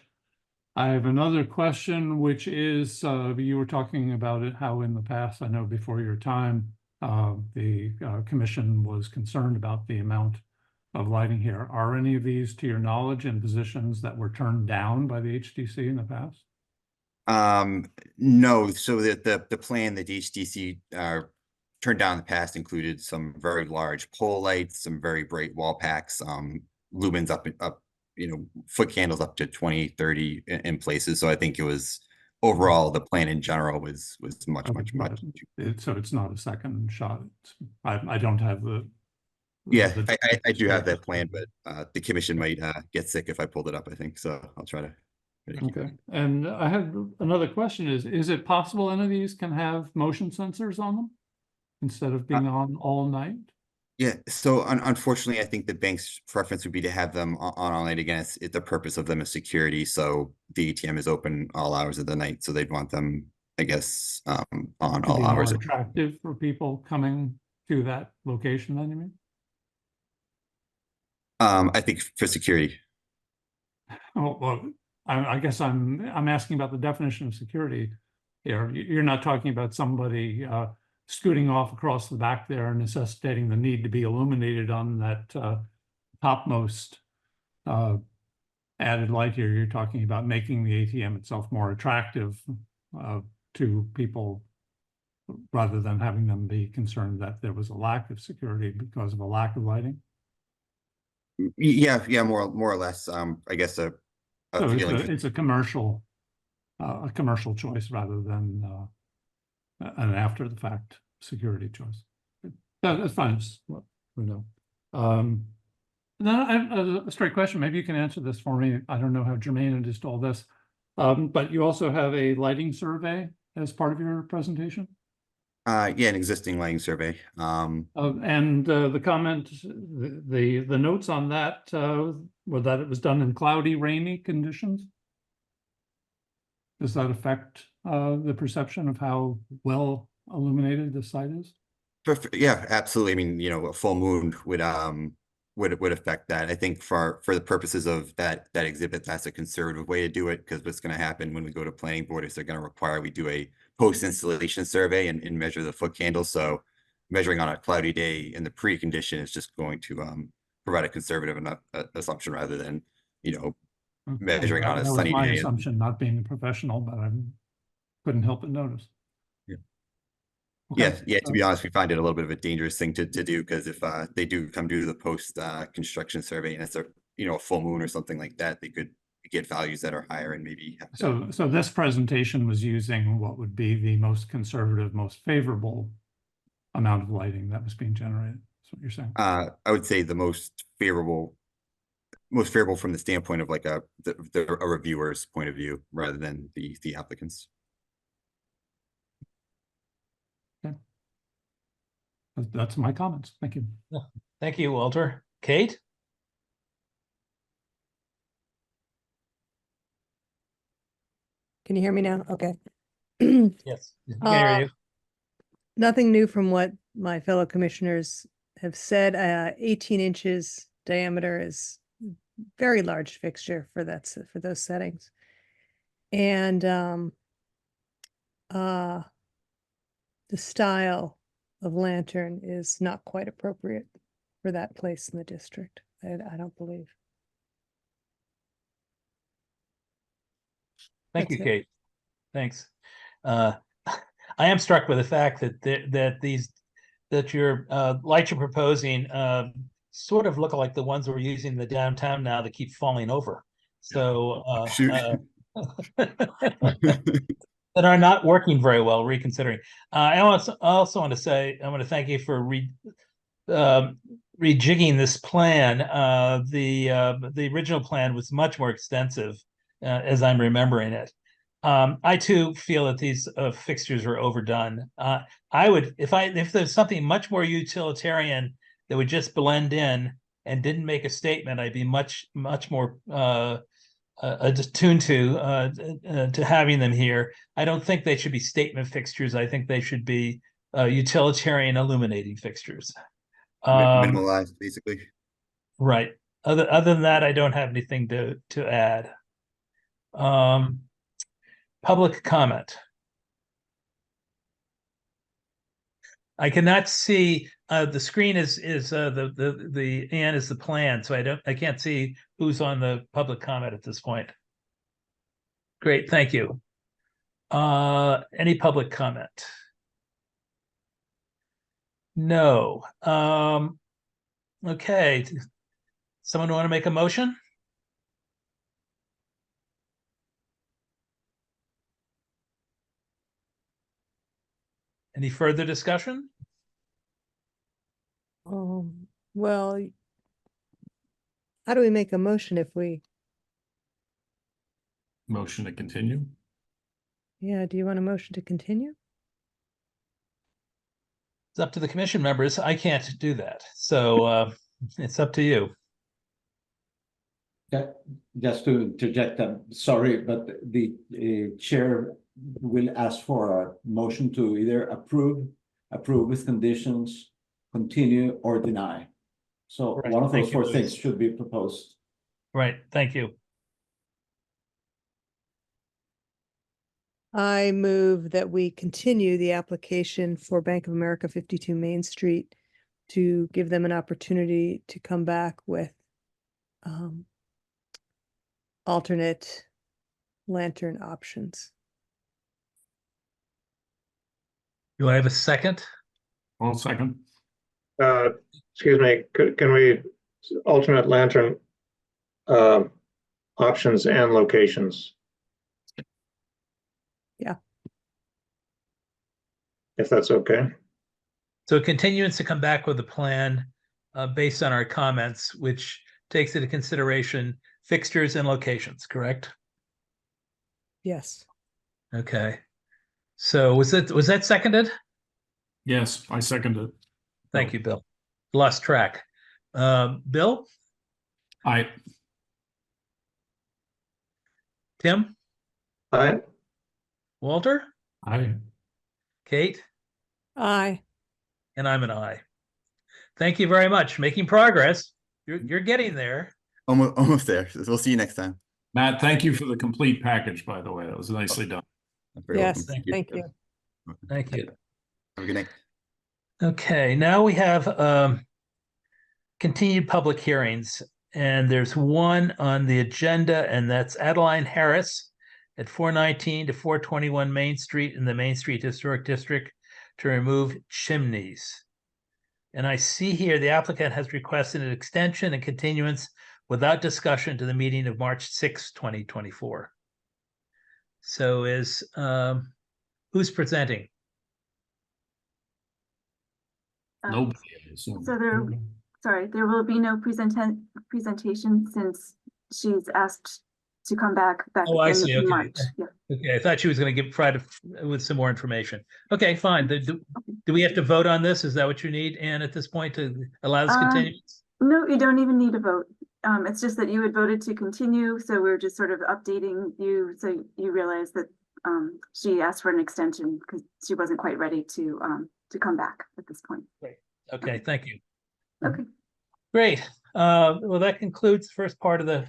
I have another question, which is you were talking about it, how in the past, I know before your time, the commission was concerned about the amount of lighting here. Are any of these, to your knowledge, in positions that were turned down by the HDC in the past? No. So the plan that the HDC turned down in the past included some very large pole lights, some very bright wall packs, lumens up, foot candles up to 20, 30 in places. So I think it was overall, the plan in general was much, Okay, much. So it's not a second shot. I don't have the. Yeah, the- I do have that plan, but the commission might get sick if I pulled it up, I think, so I'll try to. Okay, and I had another question is it possible any of these can have motion sensors on them? Instead of being on all night? Yeah, so unfortunately, I think the bank's preference would be to have them on all night. Again, the purpose of them is security, so the ATM is open all hours of the night, so they'd want them, I guess, on To all be more hours. attractive for people coming to that location, then you mean? I think for security. Oh, well, I guess I'm asking about the definition of security here. You're not talking about somebody scooting off across the back there and necessitating the need to be illuminated on that topmost added light here. You're talking about making the ATM itself more attractive to people rather than having them be concerned that there was a lack of security because of a lack of lighting. Yeah, more or less. I guess So feeling. it's a commercial choice rather than an after the fact security choice. That's fine. Just let me know. Then I have a straight question. Maybe you can answer this for me. I don't know how germane it is to all this. But you also have a lighting survey as part of your presentation? Yeah, an existing lighting survey. And the comment, the notes on that were that it was done in cloudy, rainy conditions. Does that affect the perception of how well illuminated the site is? Yeah, absolutely. I mean, a full moon would affect that. I think for the purposes of that exhibit, that's a conservative way to do it, because what's going to happen when we go to planning board is they're going to require we do a post-installation survey and measure the foot candles. So measuring on a cloudy day in the precondition is just going to provide a conservative enough assumption rather than measuring on a That was sunny my day. assumption, not being a professional, but I couldn't help but notice. Yeah. Okay. Yeah. To be honest, we find it a little bit of a dangerous thing to do, because if they do come do the post construction survey and it's a full moon or something like that, they could get values that are higher and maybe have to. So this presentation was using what would be the most conservative, most favorable amount of lighting that was being generated. That's what you're saying. I would say the most favorable from the standpoint of like a reviewer's point of view rather than the applicants. Okay. That's my comments. Thank you. Thank you, Walter. Kate? Can you hear me now? Okay. Yes. I can hear you. Nothing new from what my fellow commissioners have said. 18 inches diameter is very large fixture for those settings. And the style of lantern is not quite appropriate for that place in the district. I don't believe. Thank you, That's it. Kate. Thanks. I am struck with the fact that your lights you're proposing sort of look like the ones we're using in the downtown now that keep falling over. So that are not working very well, reconsidering. I also want to say, I want to thank you for rejigging this plan. The original plan was much more extensive, as I'm remembering it. I too feel that these fixtures are overdone. I would, if there's something much more utilitarian that would just blend in and didn't make a statement, I'd be much more attuned to having them here. I don't think they should be statement fixtures. I think they should be utilitarian illuminating fixtures. Minimalized, basically. Right. Other than that, I don't have anything to add. Public comment. I cannot see the screen is the Ann is the plan, so I can't see who's on the public comment at this point. Great, thank you. Any public comment? No. Okay. Someone want to make a motion? Any further discussion? Well, how do we make a motion if we, Motion to continue. yeah, do you want a motion to continue? It's up to the commission members. I can't do that. So it's up to you. Just to interject, I'm sorry, but the chair will ask for a motion to either approve with conditions, continue, or deny. So Right. one of Thank those you, four things Luis. should be proposed. Right. Thank you. I move that we continue the application for Bank of America 52 Main Street to give them an opportunity to come back with alternate lantern options. Do I have a second? Well, second. Excuse me, can we alternate lantern options and locations? Yeah. If that's okay. So continuance to come back with a plan based on our comments, which takes into consideration fixtures and locations, correct? Yes. Okay. So was that seconded? Yes, I second it. Thank you, Bill. Lost track. Bill? Aye. Tim? Aye. Walter? Aye. Kate? Aye. And I'm an aye. Thank you very much. Making progress. You're getting there. Almost there. We'll see you next time. Matt, thank you for the complete package, by the way. That was nicely done. Very Yes, welcome. thank you. Thank you. Have a good night. Okay, now we have continued public hearings, and there's one on the agenda, and that's Adeline Harris at 419 to 421 Main Street in the Main Street Historic District to remove chimneys. And I see here the applicant has requested an extension and continuance without discussion to the meeting of March 6, 2024. So who's presenting? Nobody. I assume. So there will be no presentation since she's asked to come back Oh, I again see. in Okay. March. Yeah. Okay, I thought she was going to provide with some more information. Okay, fine. Do we have to vote on this? Is that what you need, Anne, at this point to allow this continuance? No, you don't even need a vote. It's just that you had voted to continue, so we're just sort of updating you so you realize that she asked for an extension because she wasn't quite ready to come back at this point. Okay, thank you. Okay. Great. Well, that concludes the first part of the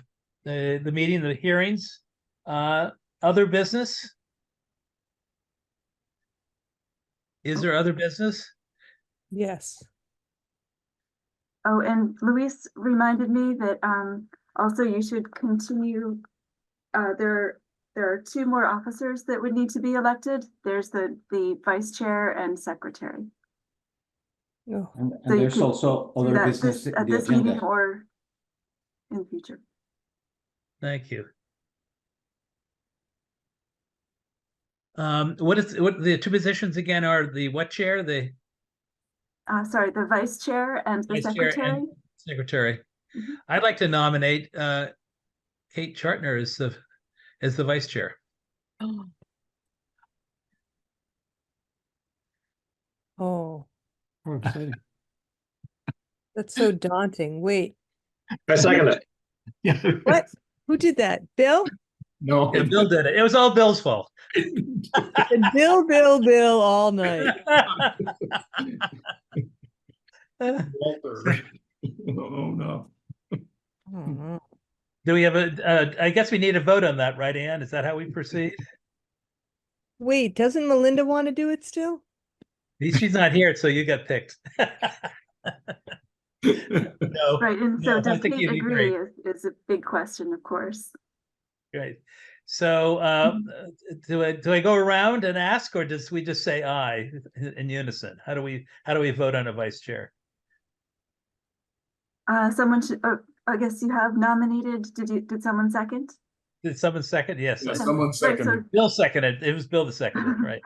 meeting, the hearings. Other business? Is there other business? Yes. Oh, and Luis reminded me that also you should continue. There are two more officers that would need to be elected. There's the vice chair and secretary. Oh, And So you there's can also Do other that business in at the this meeting agenda. or in the future. Thank you. What the two positions again are the what chair, the Sorry, the vice chair and the vice chair secretary. and secretary? Mhm. I'd like to nominate Kate Chartner as the vice chair. Oh, How exciting. that's so daunting. Wait, I second it. Yeah. what? Who did that? Bill? No. Yeah, Bill did it. It was all Bill's fault. And Bill all night. Walter. Oh, no. Oh, Do we have I guess we need a vote on that, right, Ann? Is that how we proceed? wait, doesn't Melinda want to do it still? She's not here, so you got picked. No, Right, and no, so I does think Kate you'd be agree great. is a big question, of course. Great. So do I go around and ask, or does we just say aye in unison? How do we vote on a vice chair? Someone should, I guess you have nominated, did someone second? Did someone second? Yes. Yeah, I- someone Right, so- seconded. Bill seconded. It was Bill that seconded, right?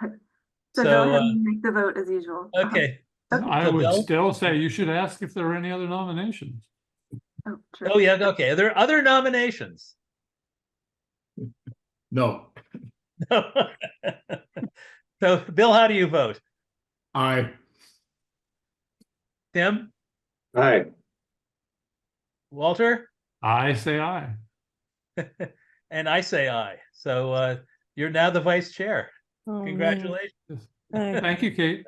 So go So, ahead and make the vote as usual. okay. Okay. I So would Bill? still say you should ask if there are any other nominations. Oh, true. Oh, yeah, okay. Are there other nominations? No. So, Bill, how do you vote? Aye. Tim? Aye. Walter? I say aye. And I say aye. So you're now the vice chair. Oh, man. Congratulations. Hey, Thank you, Kate.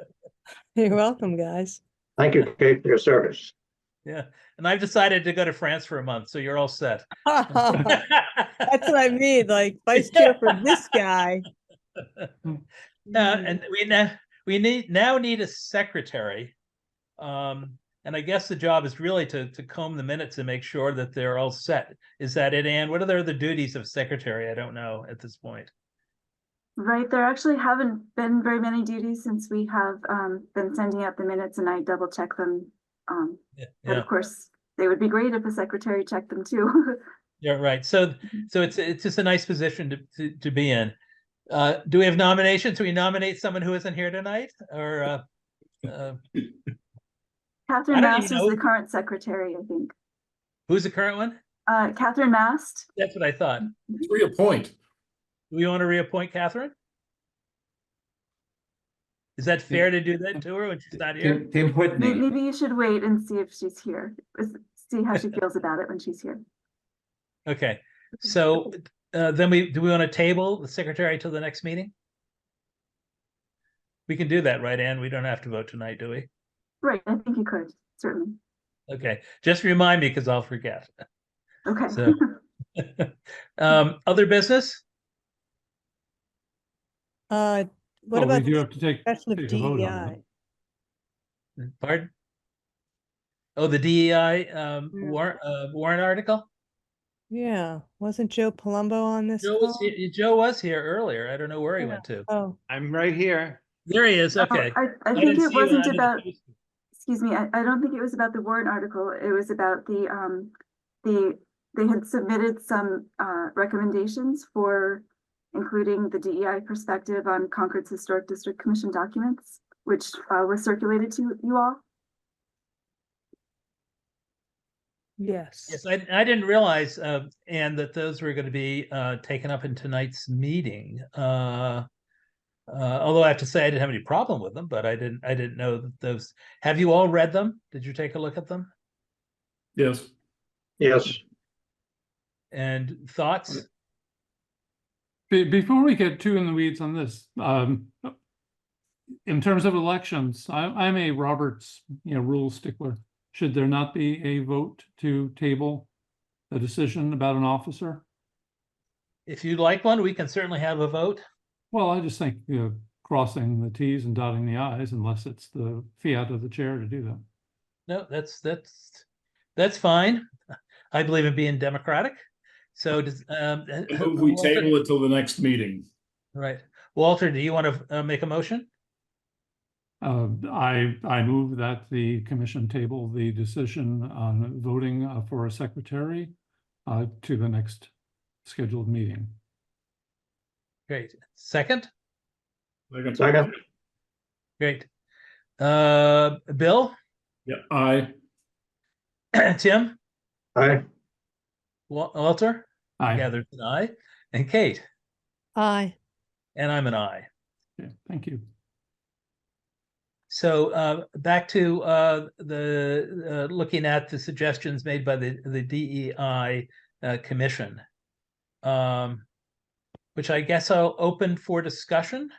You're welcome, guys. Thank you, Kate, for your service. Yeah. And I've decided to go to France for a month, so you're all set. That's what I mean, like vice chair for this guy. And we now need a secretary. And I guess the job is really to comb the minutes and make sure that they're all set. Is that it, Anne? What are the other duties of secretary? I don't know at this point. Right, there actually haven't been very many duties since we have been sending out the minutes, and I double check them. But Yeah. of course, they would be great if a secretary checked them too. Yeah, right. So it's just a nice position to be in. Do we have nominations? Do we nominate someone who isn't here tonight? Or Catherine I don't Mast even is know. the current secretary, I think. who's the current one? Catherine Mast. That's what I thought. Reappoint. Do we want to reappoint Catherine? Is that fair to do that to her when she's not here? Tim Whitney. Maybe you should wait and see if she's here. See how she feels about it when she's here. Okay. So then do we want to table the secretary till the next meeting? We can do that, right, Anne? We don't have to vote tonight, do we? Right, I think you could, certainly. Okay. Just remind me because I'll forget. Okay. So other business? What Well, about we do the have to take discussion of a vote on DEI? that. Pardon? Oh, the DEI Yeah. warrant article? Yeah, wasn't Joe Palumbo on this call? Joe was here earlier. I don't know where he Yeah. went to. Oh, I'm right here. There he is. Okay. I think didn't it see you when wasn't I did the about, posting. excuse me, I don't think it was about the warrant article. It was about they had submitted some recommendations for including the DEI perspective on Concord's Historic District Commission documents, which was circulated to you all. yes. Yes, I didn't realize, Anne, that those were going to be taken up in tonight's meeting. Although I have to say I didn't have any problem with them, but I didn't know that those. Have you all read them? Did you take a look at them? Yes. Yes. And thoughts? Before we get too in the weeds on this, in terms of elections, I'm a Roberts, rule stickler. Should there not be a vote to table a decision about an officer? If you'd like one, we can certainly have a vote. Well, I just think, crossing the Ts and dotting the Is, unless it's the fiat of the chair to do that. No, that's fine. I believe in being democratic. So does Move we Walter- table it till the next meeting. Right. Walter, do you want to make a motion? I move that the commission table the decision on voting for a secretary to the next scheduled meeting. Great. Second? Second. Great. Bill? Yeah, aye. Tim? Aye. Walter? Aye. Yeah, there's an aye. And Kate? Aye. And I'm an aye. Okay, thank you. So back to the looking at the suggestions made by the DEI commission, which I guess I'll open for discussion.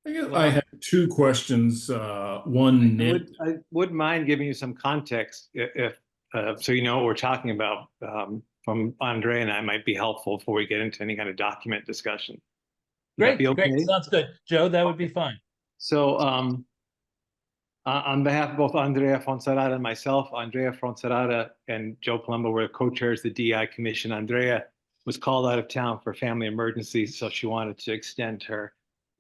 I have two questions. One, I wouldn't mind giving you some context if so you know what we're talking about from Andre and I might be helpful before we get into any kind of document discussion. Would that Great, be okay? great, sounds good. Joe, that would be fine. So on behalf of both Andrea Fonserrada and myself, Andrea Fonserrada and Joe Palumbo were co-chairs of the DEI Commission. Andrea was called out of town for family emergency, so she wanted to extend her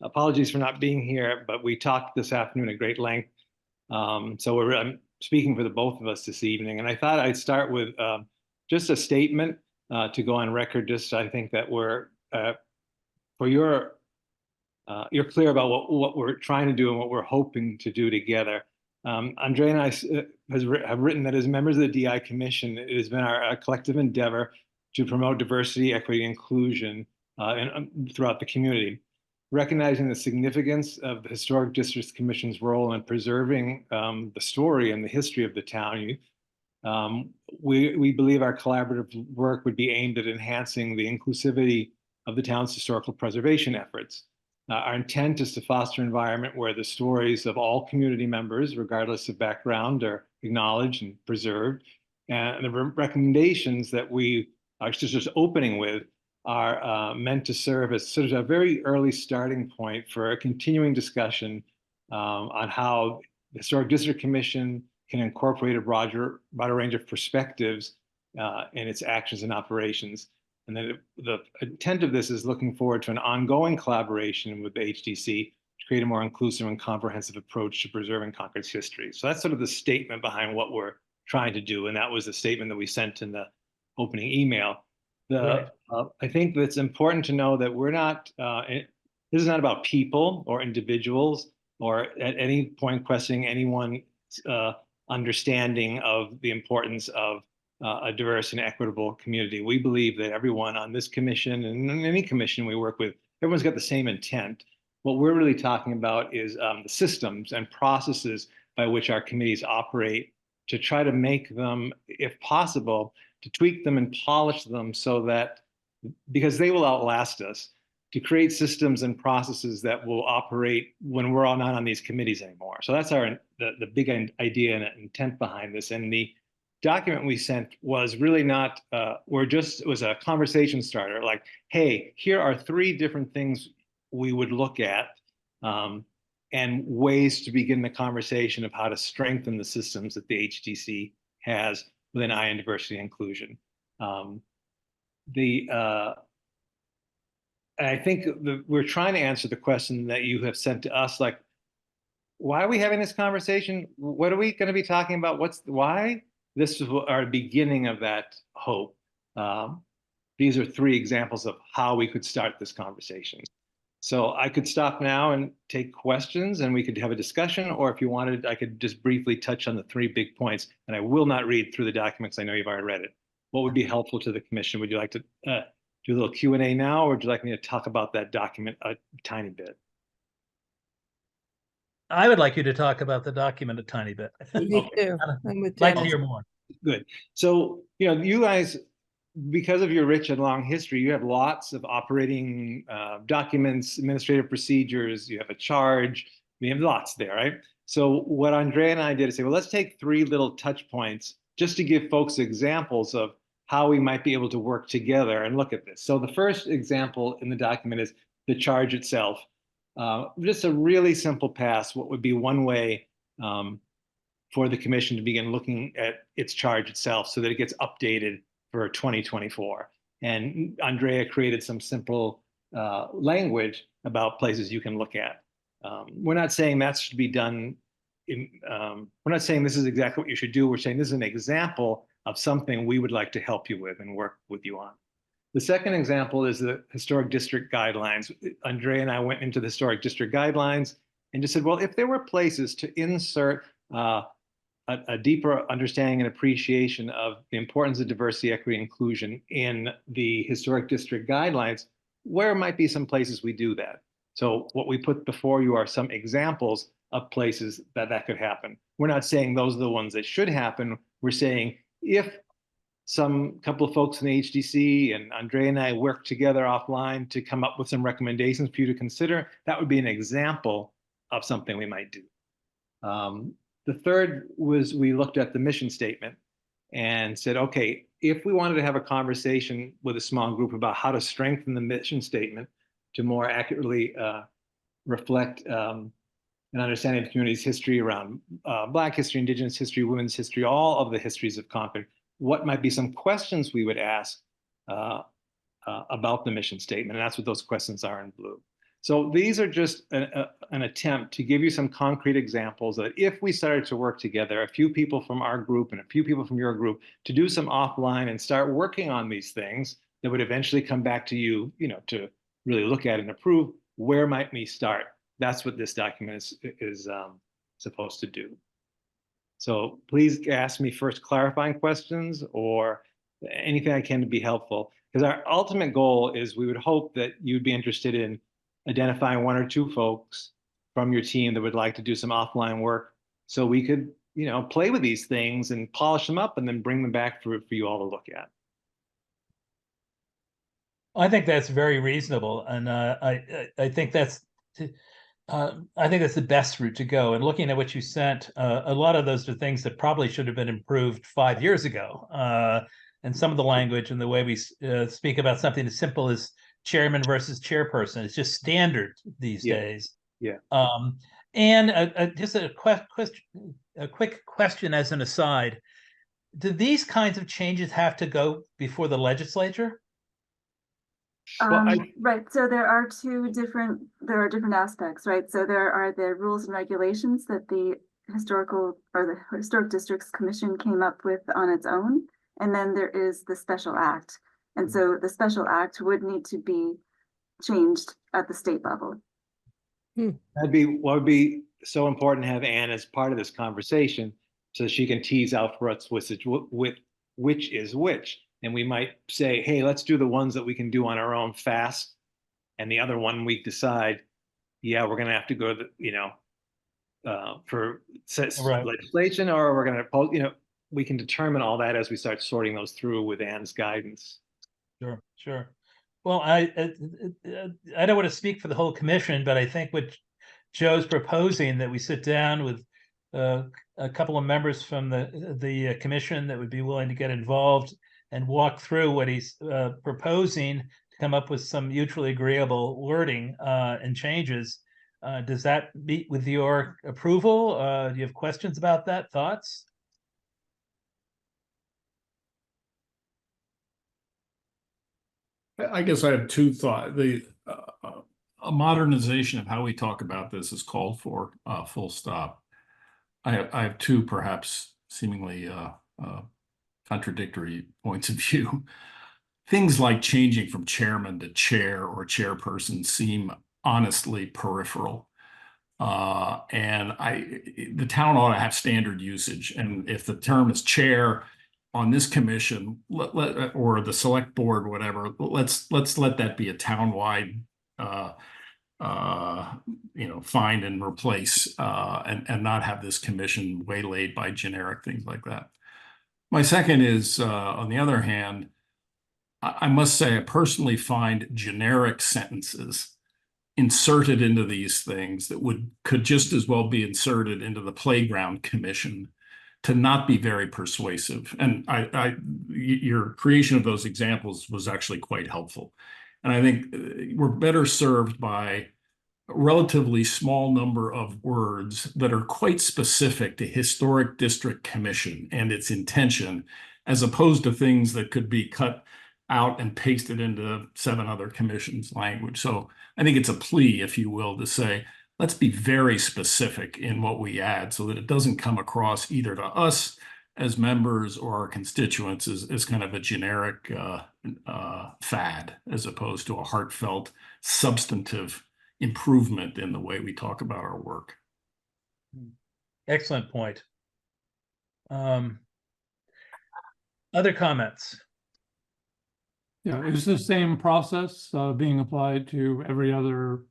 apologies for not being here, but we talked this afternoon at great length. So I'm speaking for the both of us this evening, and I thought I'd start with just a statement to go on record. Just I think that we're for your you're clear about what we're trying to do and what we're hoping to do together. Andrea and I have written that as members of the DI Commission, it has been our collective endeavor to promote diversity, equity, and inclusion throughout the community. Recognizing the significance of the Historic Districts Commission's role in preserving the story and the history of the town, we believe our collaborative work would be aimed at enhancing the inclusivity of the town's historical preservation efforts. Our intent is to foster an environment where the stories of all community members, regardless of background, are acknowledged and preserved. And the recommendations that we are just opening with are meant to serve as sort of a very early starting point for a continuing discussion on how the Historic District Commission can incorporate a broader range of perspectives in its actions and operations. And then the intent of this is looking forward to an ongoing collaboration with the HDC to create a more inclusive and comprehensive approach to preserving Concord's history. So that's sort of the statement behind what we're trying to do. And that was the statement that we sent in the opening email. I think that it's important to know that we're not, this is not about people or individuals or at any point questioning anyone's understanding of the importance of a diverse and equitable community. We believe that everyone on this commission and any commission we work with, everyone's got the same intent. What we're really talking about is the systems and processes by which our committees operate to try to make them, if possible, to tweak them and polish them so that, because they will outlast us, to create systems and processes that will operate when we're all not on these committees anymore. So that's the big idea and intent behind this. And the document we sent was really not, it was a conversation starter, like, hey, here are 3 different things we would look at and ways to begin the conversation of how to strengthen the systems that the HDC has within IN diversity and inclusion. And I think we're trying to answer the question that you have sent to us, like, why are we having this conversation? What are we going to be talking about? Why? This is our beginning of that hope. These are 3 examples of how we could start this conversation. So I could stop now and take questions and we could have a discussion, or if you wanted, I could just briefly touch on the 3 big points, and I will not read through the documents. I know you've already read it. What would be helpful to the commission? Would you like to do a little Q&A now, or would you like me to talk about that document a tiny bit? I would like you to talk about the document a tiny bit. Me too. I'm with Like to Dennis. hear more. Good. So, you guys, because of your rich and long history, you have lots of operating documents, administrative procedures, you have a charge, you have lots there, right? So what Andrea and I did is say, well, let's take 3 little touch points just to give folks examples of how we might be able to work together and look at this. So the first example in the document is the charge itself. Just a really simple pass, what would be one way for the commission to begin looking at its charge itself so that it gets updated for 2024. And Andrea created some simple language about places you can look at. We're not saying that should be done we're not saying this is exactly what you should do. We're saying this is an example of something we would like to help you with and work with you on. The second example is the historic district guidelines. Andrea and I went into the historic district guidelines and just said, well, if there were places to insert a deeper understanding and appreciation of the importance of diversity, equity, and inclusion in the historic district guidelines, where might be some places we do that? So what we put before you are some examples of places that could happen. We're not saying those are the ones that should happen. We're saying if some couple of folks in the HDC and Andrea and I work together offline to come up with some recommendations for you to consider, that would be an example of something we might do. The third was we looked at the mission statement and said, okay, if we wanted to have a conversation with a small group about how to strengthen the mission statement to more accurately reflect an understanding of the community's history around Black history, Indigenous history, women's history, all of the histories of Concord, what might be some questions we would ask about the mission statement? And that's what those questions are in blue. So these are just an attempt to give you some concrete examples that if we started to work together, a few people from our group and a few people from your group, to do some offline and start working on these things that would eventually come back to you, to really look at and approve, where might we start? That's what this document is supposed to do. So please ask me first clarifying questions or anything I can to be helpful. Because our ultimate goal is we would hope that you'd be interested in identifying 1 or 2 folks from your team that would like to do some offline work so we could, you know, play with these things and polish them up and then bring them back for you all to look at. I think that's very reasonable, and I think that's the best route to go. And looking at what you sent, a lot of those are things that probably should have been improved 5 years ago. And some of the language and the way we speak about something as simple as chairman versus chairperson is just standard these days. Yeah. And just a quick question as an aside: do these kinds of changes have to go before the legislature? Right, so there are different aspects, right? So there are the rules and regulations that the Historic Districts Commission came up with on its own. And then there is the special act. And so the special act would need to be changed at the state level. What would be so important to have Anne as part of this conversation so she can tease out for us which is which. And we might say, hey, let's do the ones that we can do on our own fast. And the other one we decide, yeah, we're going to have to go to, for legislation, or we're going to, we can determine all that as we start sorting those through with Anne's guidance. Sure. Well, I don't want to speak for the whole commission, but I think what Joe's proposing, that we sit down with a couple of members from the commission that would be willing to get involved and walk through what he's proposing to come up with some mutually agreeable wording and changes. Does that meet with your approval? Do you have questions about that? Thoughts? I guess I have 2 thoughts. A modernization of how we talk about this is called for, full stop. I have 2 perhaps seemingly contradictory points of view. Things like changing from chairman to chair or chairperson seem honestly peripheral. And the town ought to have standard usage. And if the term is chair on this commission, or the select board, whatever, let's let that be a townwide find and replace, and not have this commission waylaid by generic things like that. My second is, on the other hand, I must say I personally find generic sentences inserted into these things that could just as well be inserted into the playground commission to not be very persuasive. And your creation of those examples was actually quite helpful. And I think we're better served by a relatively small number of words that are quite specific to Historic District Commission and its intention, as opposed to things that could be cut out and pasted into 7 other commissions' language. So I think it's a plea, if you will, to say, let's be very specific in what we add so that it doesn't come across either to us as members or our constituents as kind of a generic fad, as opposed to a heartfelt, substantive improvement in the way we talk about our work. Excellent point. Other comments? Yeah, is the same process being applied to every other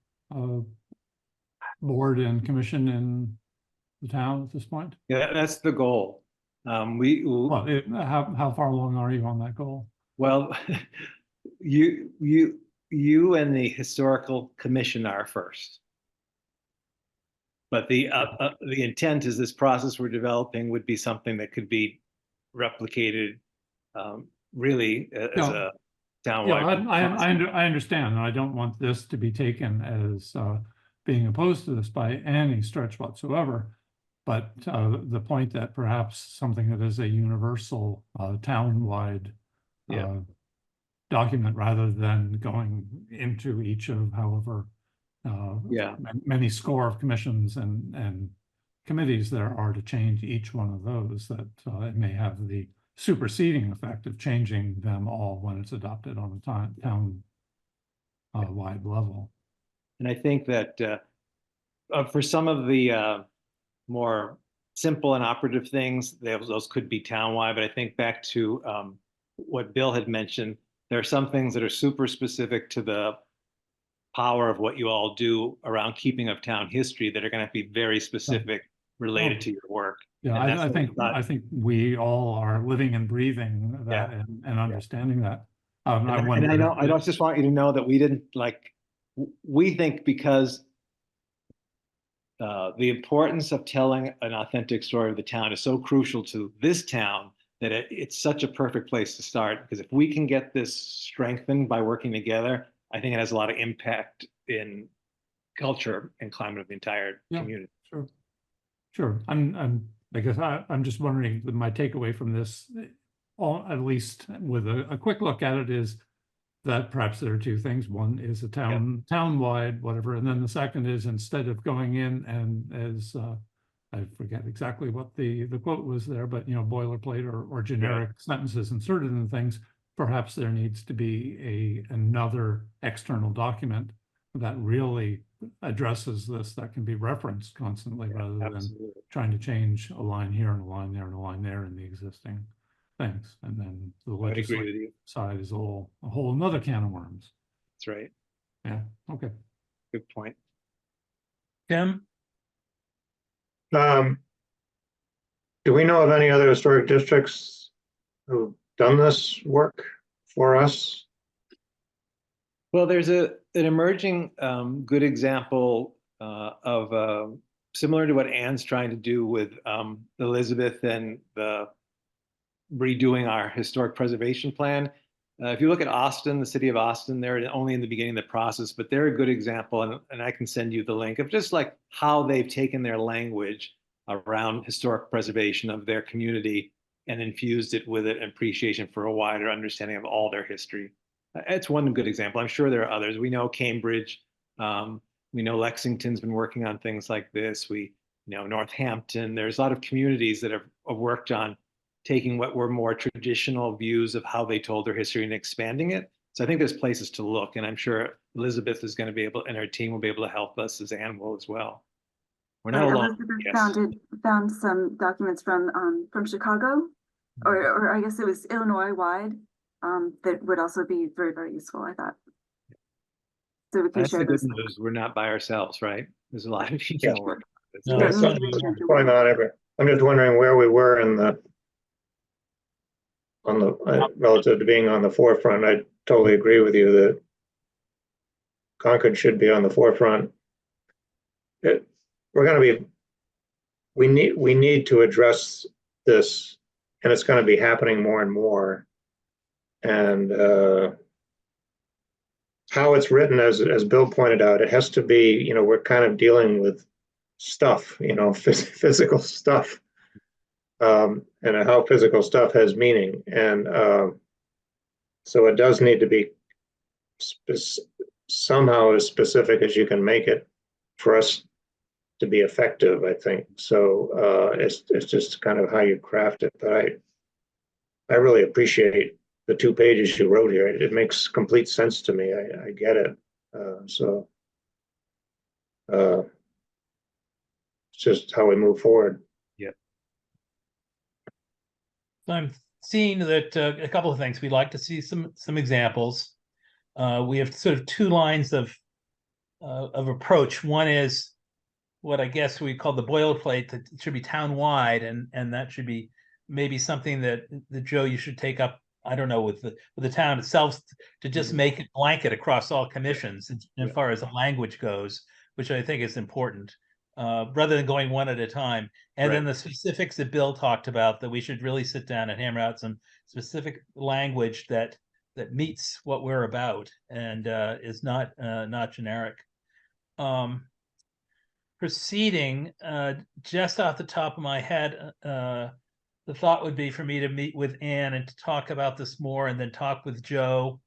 board and commission in the town at this point? Yeah, that's the goal. How far along are you on that goal? Well, you and the historical commission are first. But the intent is this process we're developing would be something that could be replicated really as a townwide. I understand, and I don't want this to be taken as being opposed to this by any stretch whatsoever. But the point that perhaps something that is a universal townwide document, rather than going into each of however many score of commissions and committees there are to change each one of those, that it may have the superseding effect of changing them all when it's adopted on a town wide level. And I think that for some of the more simple and operative things, those could be townwide. But I think back to what Bill had mentioned, there are some things that are super specific to the power of what you all do around keeping of town history that are going to be very specific related to your work. Yeah, And that's I what think we thought. I think we all are living and breathing that and understanding that. I And wonder I know, if I don't just want you to know that we didn't we think because the importance of telling an authentic story of the town is so crucial to this town that it's such a perfect place to start. Because if we can get this strengthened by working together, I think it has a lot of impact in culture and climate of the entire community. Sure. Sure. I guess I'm just wondering, my takeaway from this, at least with a quick look at it, is that perhaps there are two things. One is a townwide, whatever. And then the second is, instead of going in and as I forget exactly what the quote was there, but boilerplate or generic sentences inserted in things, perhaps there needs to be another external document that really addresses this, that can be referenced constantly rather than trying to change a line here and a line there and a line there in the existing things. And then the I would agree with legislative you. side is a whole another can of worms. That's right. Yeah. Okay. Good point. Tim? Do we know of any other historic districts who've done this work for us? Well, there's an emerging good example of similar to what Anne's trying to do with Elizabeth and the redoing our historic preservation plan. If you look at Austin, the city of Austin, they're only in the beginning of the process, but they're a good example, and I can send you the link of just like how they've taken their language around historic preservation of their community and infused it with an appreciation for a wider understanding of all their history. It's one good example. I'm sure there are others. We know Cambridge, we know Lexington's been working on things like this. We know Northampton. There's a lot of communities that have worked on taking what were more traditional views of how they told their history and expanding it. So I think there's places to look, and I'm sure Elizabeth is going to be able, and her team will be able to help us, as Anne will as well. We're not alone. Elizabeth found some documents from Chicago, or I guess it was Illinois wide, that would also be very, very useful, I thought. So we can That's share the good those. news. We're not by ourselves, right? There's a lot of people working on this. No, Yes, probably not ever. I'm just wondering where we were relative to being on the forefront. I totally agree with you that Concord should be on the forefront. We need to address this, and it's going to be happening more and more. And how it's written, as Bill pointed out, it has to be, we're kind of dealing with stuff, physical stuff, and how physical stuff has meaning. And so it does need to be somehow as specific as you can make it for us to be effective, I think. So it's just kind of how you craft it. But I really appreciate the 2 pages you wrote here. It makes complete sense to me. I get it. It's just how we move forward. Yep. So I'm seeing that a couple of things. We'd like to see some examples. We have sort of 2 lines of approach. One is what I guess we call the boilerplate, that should be town-wide, and that should be maybe something that Joe, you should take up, I don't know, with the town itself, to just make it blanket across all commissions as far as the language goes, which I think is important, rather than going one at a time. And then the specifics that Bill talked about, that we should really sit down and hammer out some specific language that meets what we're about and is not generic. Proceeding, just off the top of my head, the thought would be for me to meet with Anne and to talk about this more, and then talk with Joe,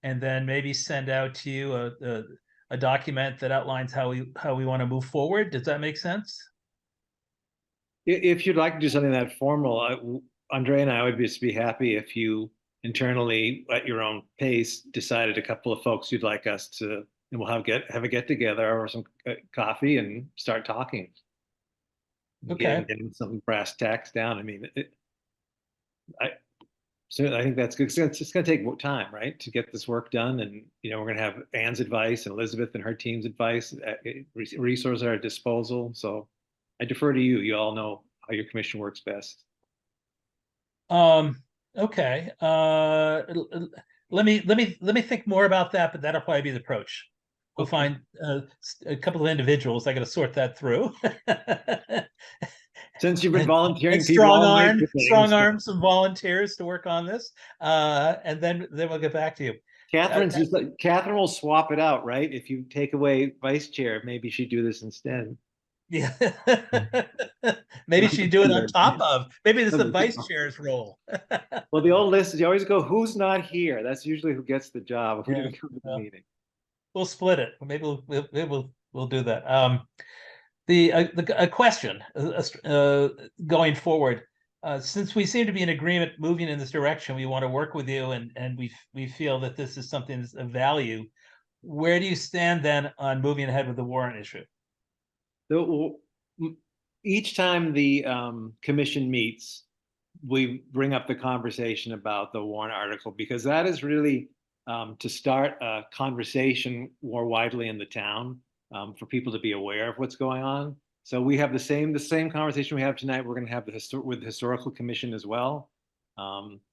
and then maybe send out to you a document that outlines how we want to move forward. Does that make sense? If you'd like to do something that formal, Andrea and I would just be happy if you internally, at your own pace, decided a couple of folks you'd like us to and we'll have a get together or some coffee and start talking. Okay. Getting some brass tacks down. I mean, so I think that's good. It's just going to take time, right, to get this work done. And, we're going to have Anne's advice and Elizabeth and her team's advice, resources at our disposal. So I defer to you. You all know how your commission works best. Okay. Let me think more about that, but that'll probably be the approach. We'll find a couple of individuals. I got to sort that through. Since you've been volunteering, And people all night for strong things. arm some volunteers to work on this, and then we'll get back to you. Catherine will swap it out, right? If you take away vice chair, maybe she'd do this instead. Yeah, maybe she'd do it on top of. Maybe this is the vice chair's role. Well, the old list is you always go, who's not here? That's usually who gets the job. Who didn't come to the meeting. We'll split it. Maybe we'll do that. A question going forward. Since we seem to be in agreement moving in this direction, we want to work with you, and we feel that this is something that's of value. Where do you stand then on moving ahead with the warrant issue? So each time the commission meets, we bring up the conversation about the warrant article, because that is really to start a conversation more widely in the town for people to be aware of what's going on. So we have the same conversation we have tonight. We're going to have with the historical commission as well.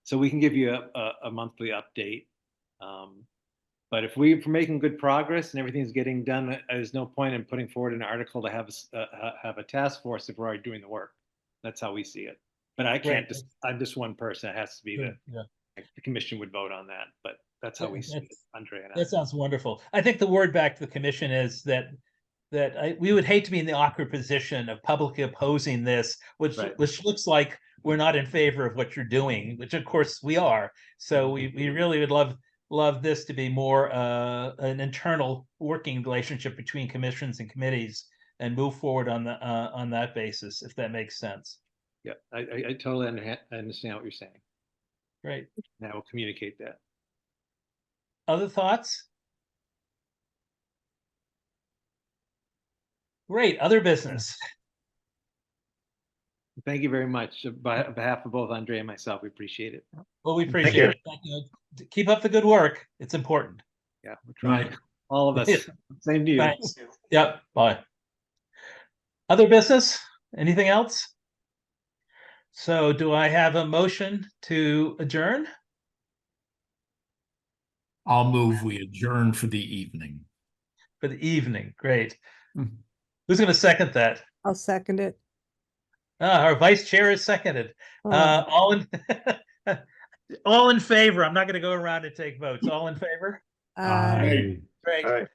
So we can give you a monthly update. But if we're making good progress and everything's getting done, there's no point in putting forward an article to have a task force if we're already doing the work. That's how we see it. But I can't I'm just one person. It has to be the commission would vote on that. But that's how we see it, Andrea and I. That sounds wonderful. I think the word back to the commission is that we would hate to be in the awkward position of publicly opposing this, which looks like we're not in favor of what you're doing, which of course we are. So we really would love this to be more an internal working relationship between commissions and committees, and move forward on that basis, if that makes sense. Yeah, I totally understand what you're saying. Great. And I will communicate that. Other thoughts? Great. Other business. Thank you very much. On behalf of both Andrea and myself, we appreciate it. Well, we appreciate it. Thank you. Keep up the good work. It's important. Yeah, we're trying. All of us. Same to you. Thanks. Yep. Bye. Other business? Anything else? So do I have a motion to adjourn? I'll move we adjourn for the evening. For the evening. Great. Who's going to second that? I'll second it. Our vice chair is seconded. All in favor. I'm not going to go around and take votes. All in favor? Aye. Great.